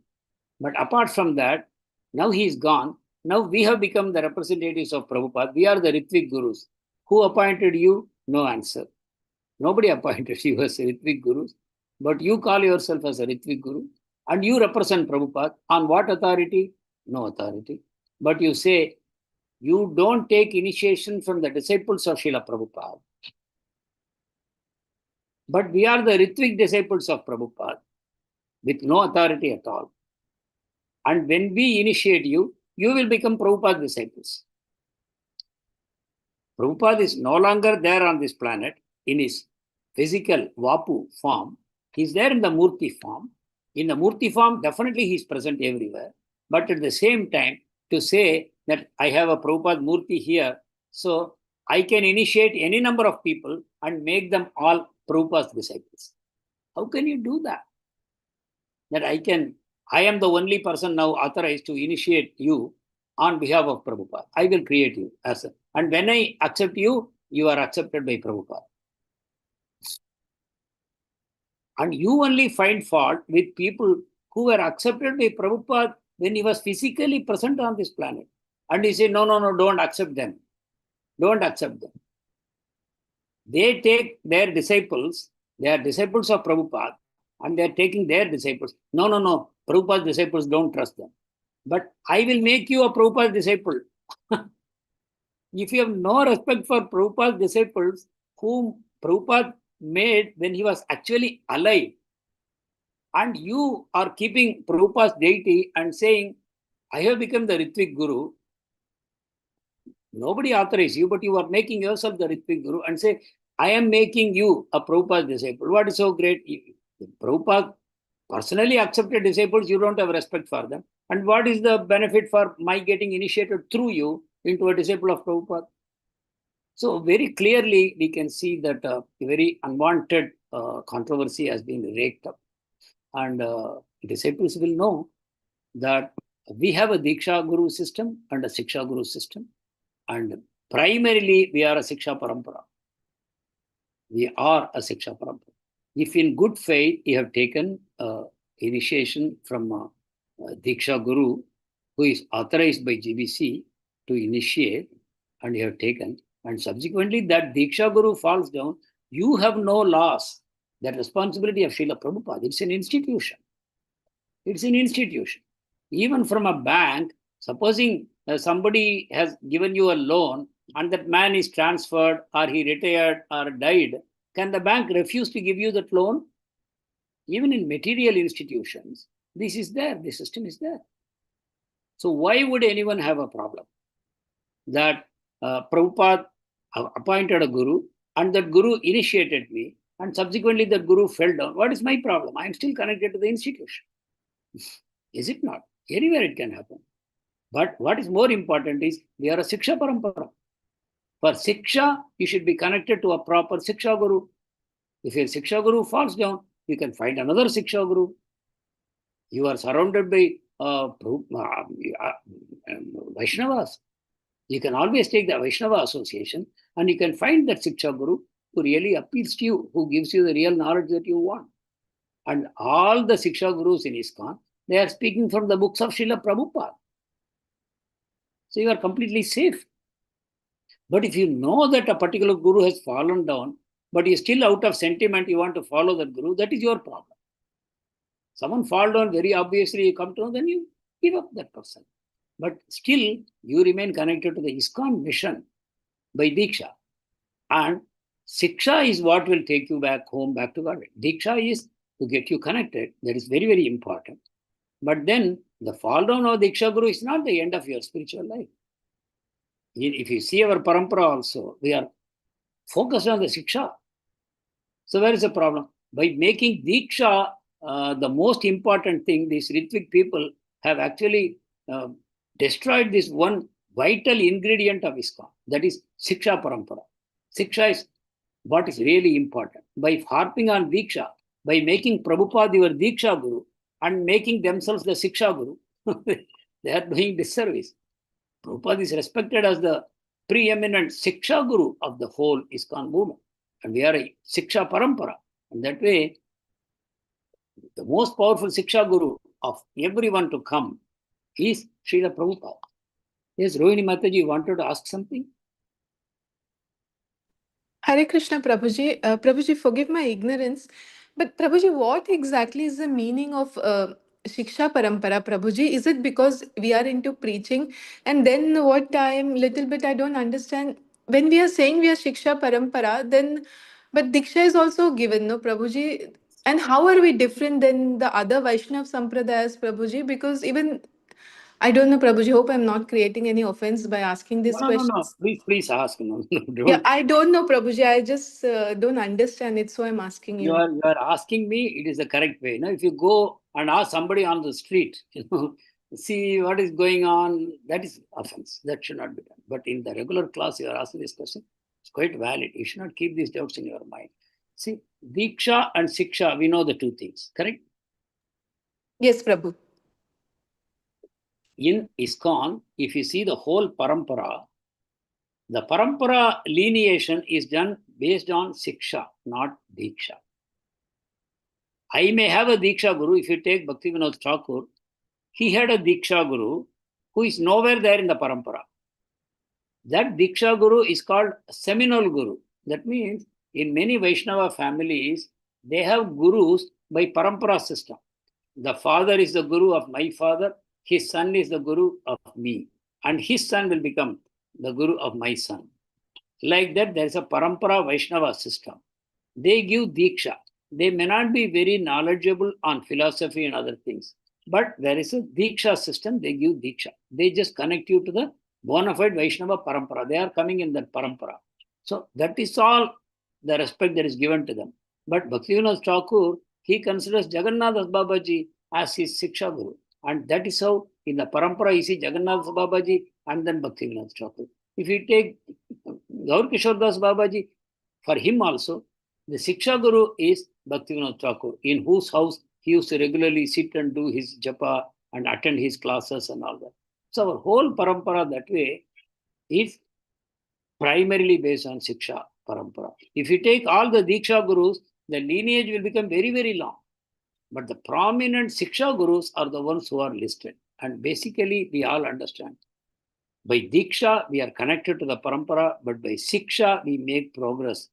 But apart from that, now he is gone. Now we have become the representatives of Prabhupada. We are the Ritvik gurus. Who appointed you? No answer. Nobody appointed you as Ritvik gurus. But you call yourself as a Ritvik guru. And you represent Prabhupada. On what authority? No authority. But you say, you don't take initiation from the disciples of Srila Prabhupada. But we are the Ritvik disciples of Prabhupada with no authority at all. And when we initiate you, you will become Prabhupada's disciples. Prabhupada is no longer there on this planet in his physical Vapu form. He is there in the Murti form. In the Murti form, definitely he is present everywhere. But at the same time, to say that I have a Prabhupada Murti here, so I can initiate any number of people and make them all Prabhupada's disciples. How can you do that? That I am the only person now authorized to initiate you on behalf of Prabhupada. I will create you as a, and when I accept you, you are accepted by Prabhupada. And you only find fault with people who were accepted by Prabhupada when he was physically present on this planet. And he said, no, don't accept them. Don't accept them. They take their disciples, they are disciples of Prabhupada, and they are taking their disciples. No, Prabhupada's disciples, don't trust them. But I will make you a Prabhupada's disciple. If you have no respect for Prabhupada's disciples, whom Prabhupada made when he was actually alive, and you are keeping Prabhupada's deity and saying, I have become the Ritvik Guru, nobody authorized you, but you are making yourself the Ritvik Guru and say, I am making you a Prabhupada's disciple. What is so great? If Prabhupada personally accepted disciples, you don't have respect for them. And what is the benefit for my getting initiated through you into a disciple of Prabhupada? So very clearly, we can see that a very unwanted controversy has been raked up. And disciples will know that we have a Diksha Guru system and a Siksha Guru system. And primarily, we are a Siksha Parampara. We are a Siksha Parampara. If in good faith you have taken initiation from a Diksha Guru, who is authorized by GBC to initiate, and you have taken, and subsequently that Diksha Guru falls down, you have no loss. That responsibility of Srila Prabhupada, it's an institution. It's an institution. Even from a bank, supposing somebody has given you a loan and that man is transferred or he retired or died, can the bank refuse to give you that loan? Even in material institutions, this is there, the system is there. So why would anyone have a problem that Prabhupada appointed a guru and that guru initiated me and subsequently that guru fell down? What is my problem? I am still connected to the institution. Is it not? Anywhere it can happen. But what is more important is we are a Siksha Parampara. For Siksha, you should be connected to a proper Siksha Guru. If your Siksha Guru falls down, you can find another Siksha Guru. You are surrounded by Vaishnavas. You can always take the Vaishnava association and you can find that Siksha Guru who really appeals to you, who gives you the real knowledge that you want. And all the Siksha Gurus in ISKCON, they are speaking from the books of Srila Prabhupada. So you are completely safe. But if you know that a particular guru has fallen down, but you still out of sentiment, you want to follow that guru, that is your problem. Someone fall down, very obviously you come to know, then you give up that person. But still, you remain connected to the ISKCON mission by Diksha. And Siksha is what will take you back home, back to God. Diksha is to get you connected. That is very, very important. But then the fall down of Diksha Guru is not the end of your spiritual life. If you see our parampara also, we are focused on the Siksha. So where is the problem? By making Diksha the most important thing, these Ritvik people have actually destroyed this one vital ingredient of ISKCON, that is Siksha Parampara. Siksha is what is really important. By harping on Diksha, by making Prabhupada your Diksha Guru and making themselves the Siksha Guru, they are doing disservice. Prabhupada is respected as the preeminent Siksha Guru of the whole ISKCON movement. And we are a Siksha Parampara. And that way, the most powerful Siksha Guru of everyone to come is Srila Prabhupada. Yes, Rohini Mataji wanted to ask something. Hare Krishna, Prabhuji. Prabhuji, forgive my ignorance, but Prabhuji, what exactly is the meaning of Shiksha Parampara, Prabhuji? Is it because we are into preaching? And then what I don't understand. When we are saying we are Shiksha Parampara, then, but Diksha is also given, no, Prabhuji? And how are we different than the other Vaishnav Sampradayas, Prabhuji? Because even, I don't know, Prabhuji, hope I'm not creating any offense by asking this question. No. Please ask. No, don't. Yeah, I don't know, Prabhuji. I just don't understand it, so I'm asking you. You are asking me, it is the correct way. If you go and ask somebody on the street, see what is going on, that is offense. That should not be done. But in the regular class, you are asking this question, it's quite valid. You should not keep these doubts in your mind. See, Diksha and Siksha, we know the two things, correct? Yes, Prabhu. In ISKCON, if you see the whole parampara, the parampara lineation is done based on Siksha, not Diksha. I may have a Diksha Guru. If you take Bhaktivinoda Thakur, he had a Diksha Guru who is nowhere there in the parampara. That Diksha Guru is called seminal Guru. That means in many Vaishnava families, they have gurus by parampara system. The father is the guru of my father, his son is the guru of me, and his son will become the guru of my son. Like that, there is a parampara Vaishnava system. They give Diksha. They may not be very knowledgeable on philosophy and other things, but there is a Diksha system, they give Diksha. They just connect you to the bona fide Vaishnava parampara. They are coming in that parampara. So that is all the respect that is given to them. But Bhaktivinoda Thakur, he considers Jagannath Babaji as his Siksha Guru. And that is how in the parampara you see Jagannath Babaji and then Bhaktivinoda Thakur. If you take Gaur Kishore Das Babaji, for him also, the Siksha Guru is Bhaktivinoda Thakur, in whose house he used to regularly sit and do his japa and attend his classes and all that. So our whole parampara that way is primarily based on Siksha parampara. If you take all the Diksha gurus, the lineage will become very, very long. But the prominent Siksha gurus are the ones who are listed. And basically, we all understand. By Diksha, we are connected to the parampara, but by Siksha, we make progress.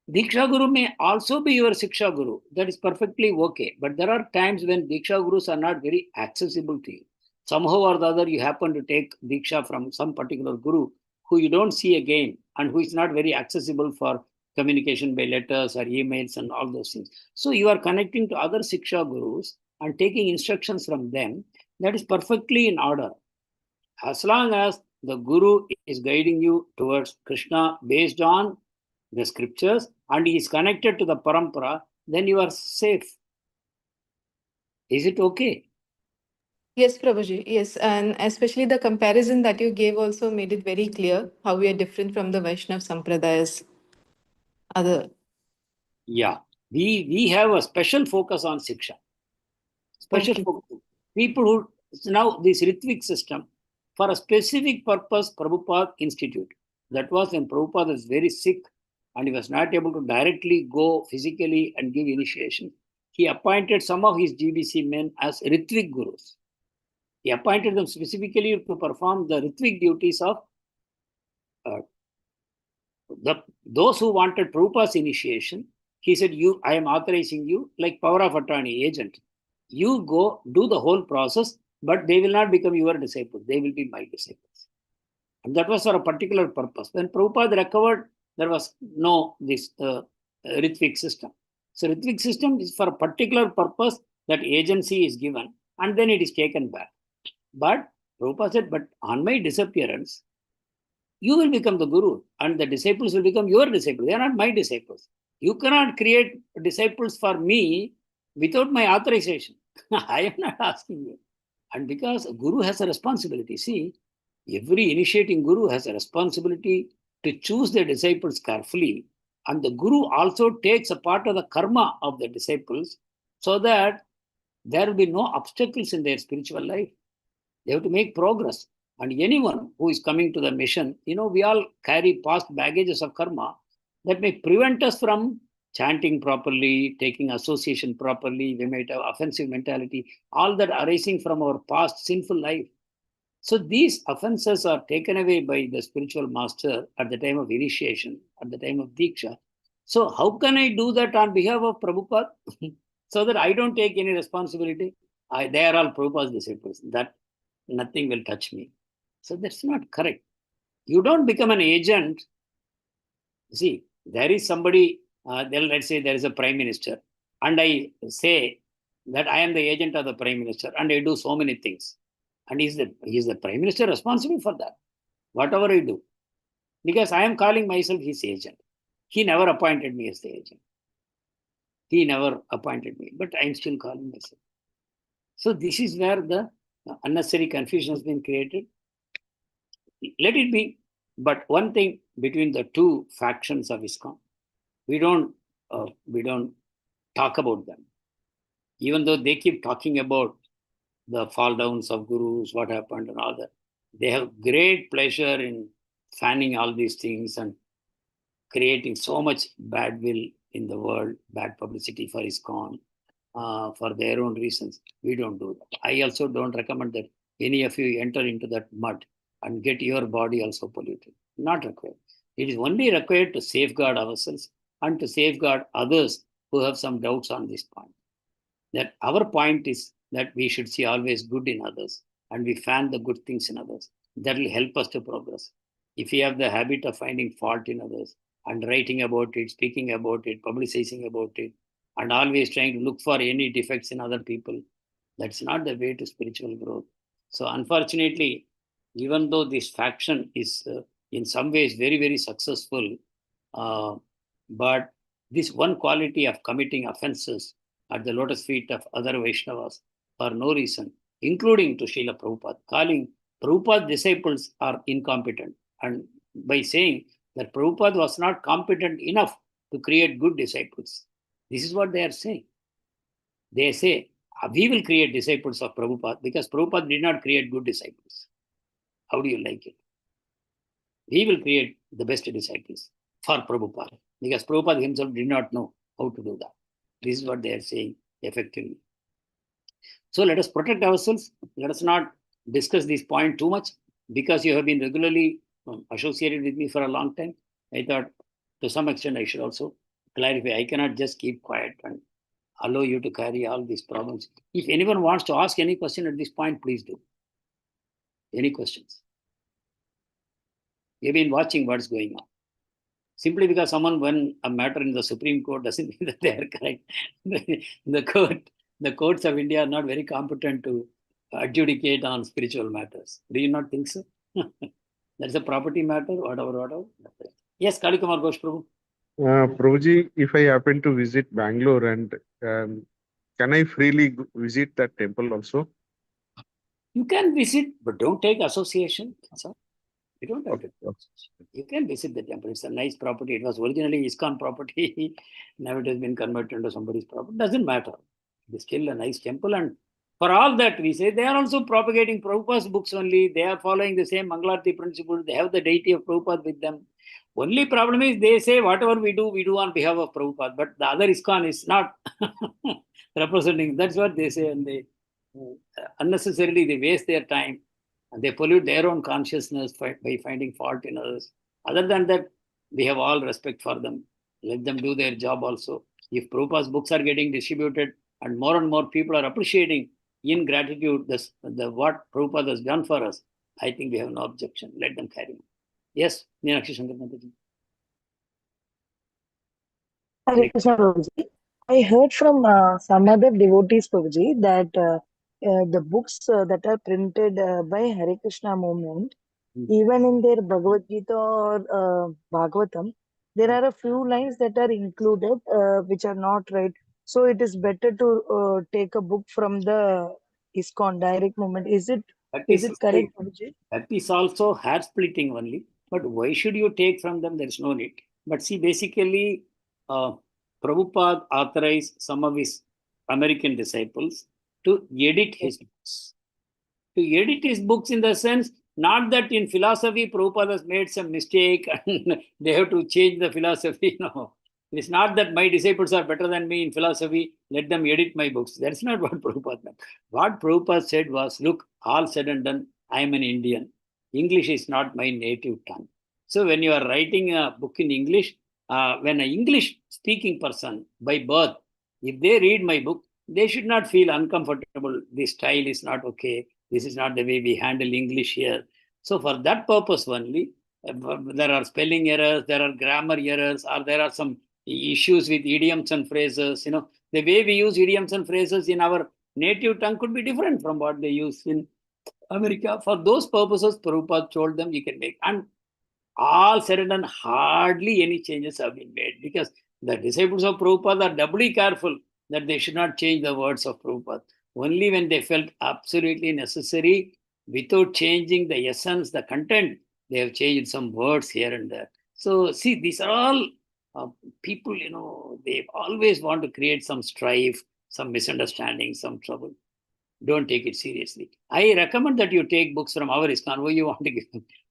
Diksha Guru may also be your Siksha Guru. That is perfectly okay. But there are times when Diksha Gurus are not very accessible to you. Somehow or the other, you happen to take Diksha from some particular Guru who you don't see again and who is not very accessible for communication by letters or emails and all those things. So you are connecting to other Siksha Gurus and taking instructions from them. That is perfectly in order. As long as the Guru is guiding you towards Krishna based on the scriptures and he is connected to the parampara, then you are safe. Is it okay? Yes, Prabhuji. Yes, and especially the comparison that you gave also made it very clear how we are different from the Vaishnav Sampradayas. Other. Yeah. We have a special focus on Siksha. Special Okay. focus. People who now this Ritvik system for a specific purpose, Prabhupada Institute. That was when Prabhupada was very sick and he was not able to directly go physically and give initiation. He appointed some of his GBC men as Ritvik Gurus. He appointed them specifically to perform the Ritvik duties of those who wanted Prabhupada's initiation. He said, I am authorizing you like power of attorney agent. You go do the whole process, but they will not become your disciples. They will be my disciples. And that was for a particular purpose. When Prabhupada recovered, there was no this Ritvik system. So Ritvik system is for a particular purpose that agency is given and then it is taken back. But Prabhupada said, but on my disappearance, you will become the Guru and the disciples will become your disciples. They are not my disciples. You cannot create disciples for me without my authorization. I am not asking you. And because a Guru has a responsibility, see, every initiating Guru has a responsibility to choose their disciples carefully. And the Guru also takes a part of the karma of the disciples so that there will be no obstacles in their spiritual life. They have to make progress. And anyone who is coming to the mission, we all carry past baggages of karma that may prevent us from chanting properly, taking association properly. We might have offensive mentality, all that arising from our past sinful life. So these offenses are taken away by the spiritual master at the time of initiation, at the time of Diksha. So how can I do that on behalf of Prabhupada? So that I don't take any responsibility. They are all Prabhupada's disciples. That nothing will touch me. So that's not correct. You don't become an agent. See, there is somebody, let's say there is a prime minister, and I say that I am the agent of the prime minister, and I do so many things. And is the prime minister responsible for that? Whatever I do. Because I am calling myself his agent. He never appointed me as the agent. He never appointed me, but I am still calling myself. So this is where the unnecessary confusion has been created. Let it be. But one thing between the two factions of ISKCON, we don't talk about them. Even though they keep talking about the fall downs of gurus, what happened and all that. They have great pleasure in fanning all these things and creating so much bad will in the world, bad publicity for ISKCON, for their own reasons. We don't do that. I also don't recommend that any of you enter into that mud and get your body also polluted. Not required. It is only required to safeguard ourselves and to safeguard others who have some doubts on this point. That our point is that we should see always good in others and we fan the good things in others. That will help us to progress. If we have the habit of finding fault in others and writing about it, speaking about it, publicizing about it, and always trying to look for any defects in other people, that's not the way to spiritual growth. So unfortunately, even though this faction is in some ways very, very successful, but this one quality of committing offenses at the lotus feet of other Vaishnavas for no reason, including to Srila Prabhupada, calling Prabhupada's disciples are incompetent. And by saying that Prabhupada was not competent enough to create good disciples. This is what they are saying. They say, We will create disciples of Prabhupada because Prabhupada did not create good disciples. How do you like it? We will create the best disciples for Prabhupada because Prabhupada himself did not know how to do that. This is what they are saying effectively. So let us protect ourselves. Let us not discuss this point too much because you have been regularly associated with me for a long time. I thought to some extent I should also clarify. I cannot just keep quiet and allow you to carry all these problems. If anyone wants to ask any question at this point, please do. Any questions? You've been watching what's going on. Simply because someone won a matter in the Supreme Court doesn't mean that they are correct. The courts of India are not very competent to adjudicate on spiritual matters. Do you not think so? That's a property matter, whatever. Yes, Kalikumar Ghosh Prabhu. Prabhuji, if I happen to visit Bangalore and can I freely visit that temple also? You can visit, but don't take association. That's all. You don't have to. You can visit the temple. It's a nice property. It was originally ISKCON property. Now it has been converted into somebody's property. Doesn't matter. It's still a nice temple. And for all that, we say they are also propagating Prabhupada's books only. They are following the same Mangalarti principle. They have the deity of Prabhupada with them. Only problem is they say whatever we do on behalf of Prabhupada. But the other ISKCON is not representing. That's what they say. And they unnecessarily they waste their time. And they pollute their own consciousness by finding fault in others. Other than that, we have all respect for them. Let them do their job also. If Prabhupada's books are getting distributed and more people are appreciating in gratitude what Prabhupada has done for us, I think we have no objection. Let them carry on. Yes, Meenakshi Shankar Mataji. Hare Krishna, Prabhuji. I heard from some other devotees, Prabhuji, that the books that are printed by Hare Krishna movement, even in their Bhagavad Gita or Bhagavatam, there are a few lines that are included which are not right. So it is better to take a book from the ISKCON direct movement. Is it correct, Prabhuji? That is also hair splitting only. But why should you take from them? There is no need. But see, basically, Prabhupada authorized some of his American disciples to edit his books. To edit his books in the sense, not that in philosophy Prabhupada has made some mistake and they have to change the philosophy. No. It's not that my disciples are better than me in philosophy, let them edit my books. That's not what Prabhupada meant. What Prabhupada said was, look, all said and done, I am an Indian. English is not my native tongue. So when you are writing a book in English, when an English speaking person by birth, if they read my book, they should not feel uncomfortable. This style is not okay. This is not the way we handle English here. So for that purpose only, there are spelling errors, there are grammar errors, or there are some issues with idioms and phrases. The way we use idioms and phrases in our native tongue could be different from what they use in America. For those purposes, Prabhupada told them you can make. And all said and done, hardly any changes have been made because the disciples of Prabhupada are doubly careful that they should not change the words of Prabhupada. Only when they felt absolutely necessary, without changing the essence, the content, they have changed some words here and there. So see, these are all people, they always want to create some strife, some misunderstanding, some trouble. Don't take it seriously. I recommend that you take books from our ISKCON, who you want to give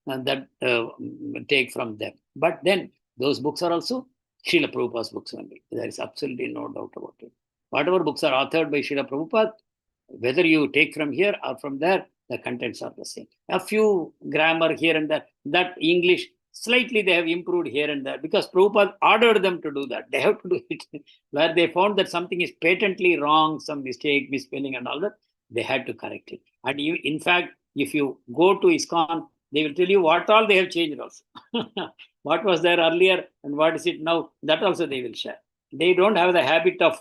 that take from them. But then those books are also Srila Prabhupada's books only. There is absolutely no doubt about it. Whatever books are authored by Srila Prabhupada, whether you take from here or from there, the contents are the same. A few grammar here and there, that English, slightly they have improved here and there because Prabhupada ordered them to do that. They have to do it. Where they found that something is patently wrong, some mistake, misspelling and all that, they had to correct it. And in fact, if you go to ISKCON, they will tell you what all they have changed also. What was there earlier and what is it now, that also they will share. They don't have the habit of,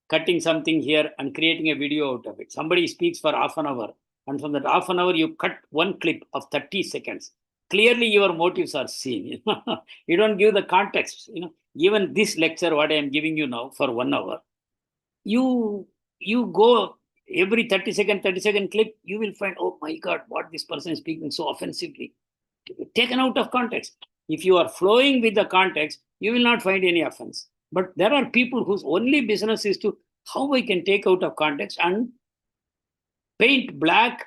cutting something here and creating a video out of it. Somebody speaks for half an hour, and from that half an hour, you cut one clip of 30 seconds. Clearly, your motives are seen. You don't give the context. Even this lecture, what I am giving you now for 1 hour, you go every 30-second clip, you will find, oh my God, what this person is speaking so offensively. Taken out of context. If you are flowing with the context, you will not find any offense. But there are people whose only business is to how I can take out of context and paint black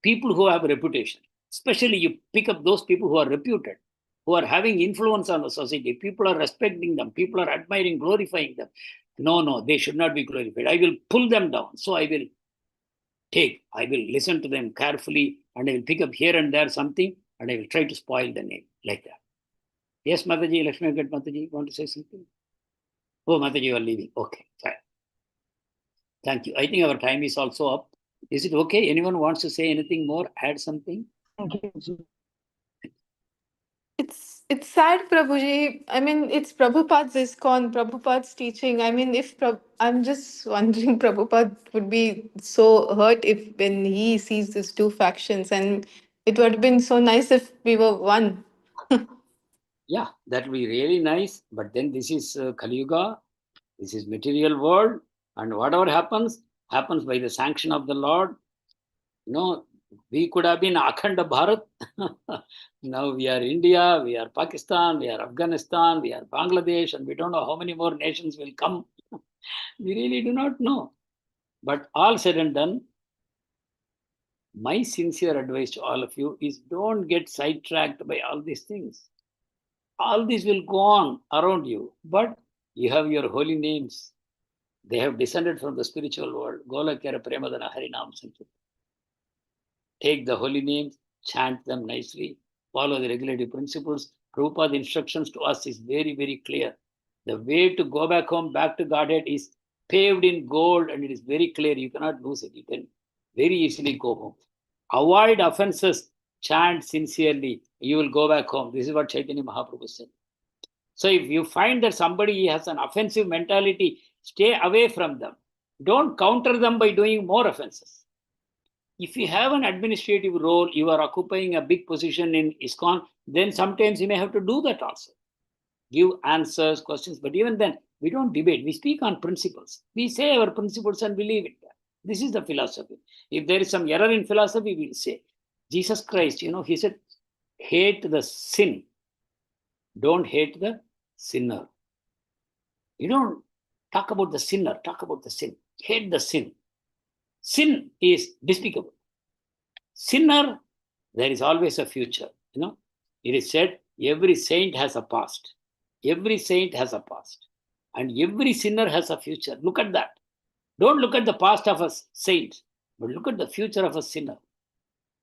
people who have a reputation. Especially you pick up those people who are reputed, who are having influence on the society. People are respecting them. People are admiring, glorifying them. No, they should not be glorified. I will pull them down. So I will listen to them carefully, and I will pick up here and there something, and I will try to spoil the name like that. Yes, Mataji, Lakshmi Gat Mataji, want to say something? Oh, Mataji, you are leaving. Okay, fine. Thank you. I think our time is also up. Is it okay? Anyone wants to say anything more? Add something? Thank you, Ji. It's sad, Prabhuji. I mean, it's Prabhupada's ISKCON, Prabhupada's teaching. I mean, I'm just wondering, Prabhupada would be so hurt if when he sees these two factions, and it would have been so nice if we were one. Yeah, that will be really nice. But then this is Kali Yuga. This is material world. And whatever happens by the sanction of the Lord. We could have been Akhanda Bharat. Now we are India, we are Pakistan, we are Afghanistan, we are Bangladesh, and we don't know how many more nations will come. We really do not know. But all said and done, my sincere advice to all of you is don't get sidetracked by all these things. All this will go on around you, but you have your holy names. They have descended from the spiritual world. Golakara Premadana Harinam Sankirtan. Take the holy names, chant them nicely, follow the regulative principles. Prabhupada's instructions to us is very, very clear. The way to go back home, back to Godhead is paved in gold, and it is very clear. You cannot lose it. You can very easily go home. Avoid offenses, chant sincerely. You will go back home. This is what Chaitanya Mahaprabhu said. So if you find that somebody has an offensive mentality, stay away from them. Don't counter them by doing more offenses. If you have an administrative role, you are occupying a big position in ISKCON, then sometimes you may have to do that also. Give answers, questions, but even then, we don't debate. We speak on principles. We say our principles and we leave it there. This is the philosophy. If there is some error in philosophy, we will say. Jesus Christ, he said, hate the sin. Don't hate the sinner. You don't talk about the sinner, talk about the sin. Hate the sin. Sin is despicable. Sinner, there is always a future. It is said every saint has a past. Every saint has a past. And every sinner has a future. Look at that. Don't look at the past of a saint, but look at the future of a sinner.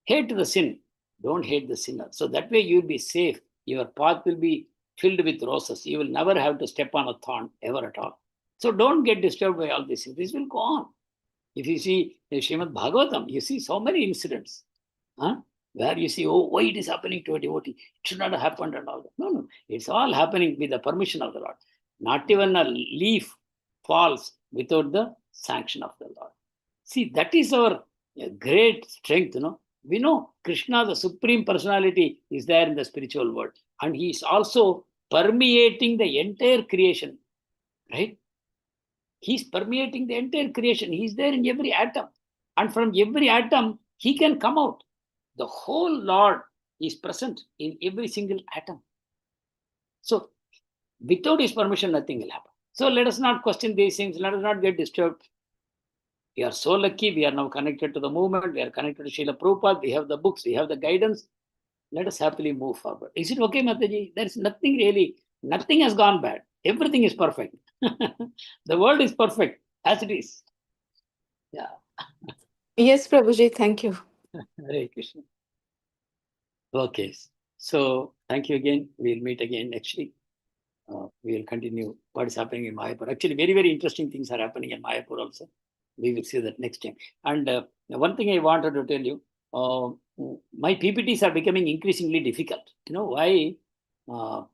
Hate the sin. Don't hate the sinner. So that way you will be safe. Your path will be filled with roses. You will never have to step on a thorn ever at all. So don't get disturbed by all this. This will go on. If you see Srimad Bhagavatam, you see so many incidents where you see, why it is happening to a devotee? It should not have happened and all that. No. It's all happening with the permission of the Lord. Not even a leaf falls without the sanction of the Lord. See, that is our great strength. We know Krishna, the Supreme Personality, is there in the spiritual world. And he is also permeating the entire creation. Right? He's permeating the entire creation. He's there in every atom. And from every atom, he can come out. The whole Lord is present in every single atom. So, without his permission, nothing will happen. So, let us not question these things. Let us not get disturbed. We are so lucky. We are now connected to the movement. We are connected to Srila Prabhupada. We have the books. We have the guidance. Let us happily move forward. Is it okay, Mataji? There's nothing really, nothing has gone bad. Everything is perfect. The world is perfect as it is. Yeah. Yes, Prabhuji, thank you. Hare Krishna. Okay. So thank you again. We'll meet again next week. We will continue what is happening in Mayapur. Actually, very, very interesting things are happening in Mayapur also. We will see that next time. And one thing I wanted to tell you, my PPTs are becoming increasingly difficult. Why?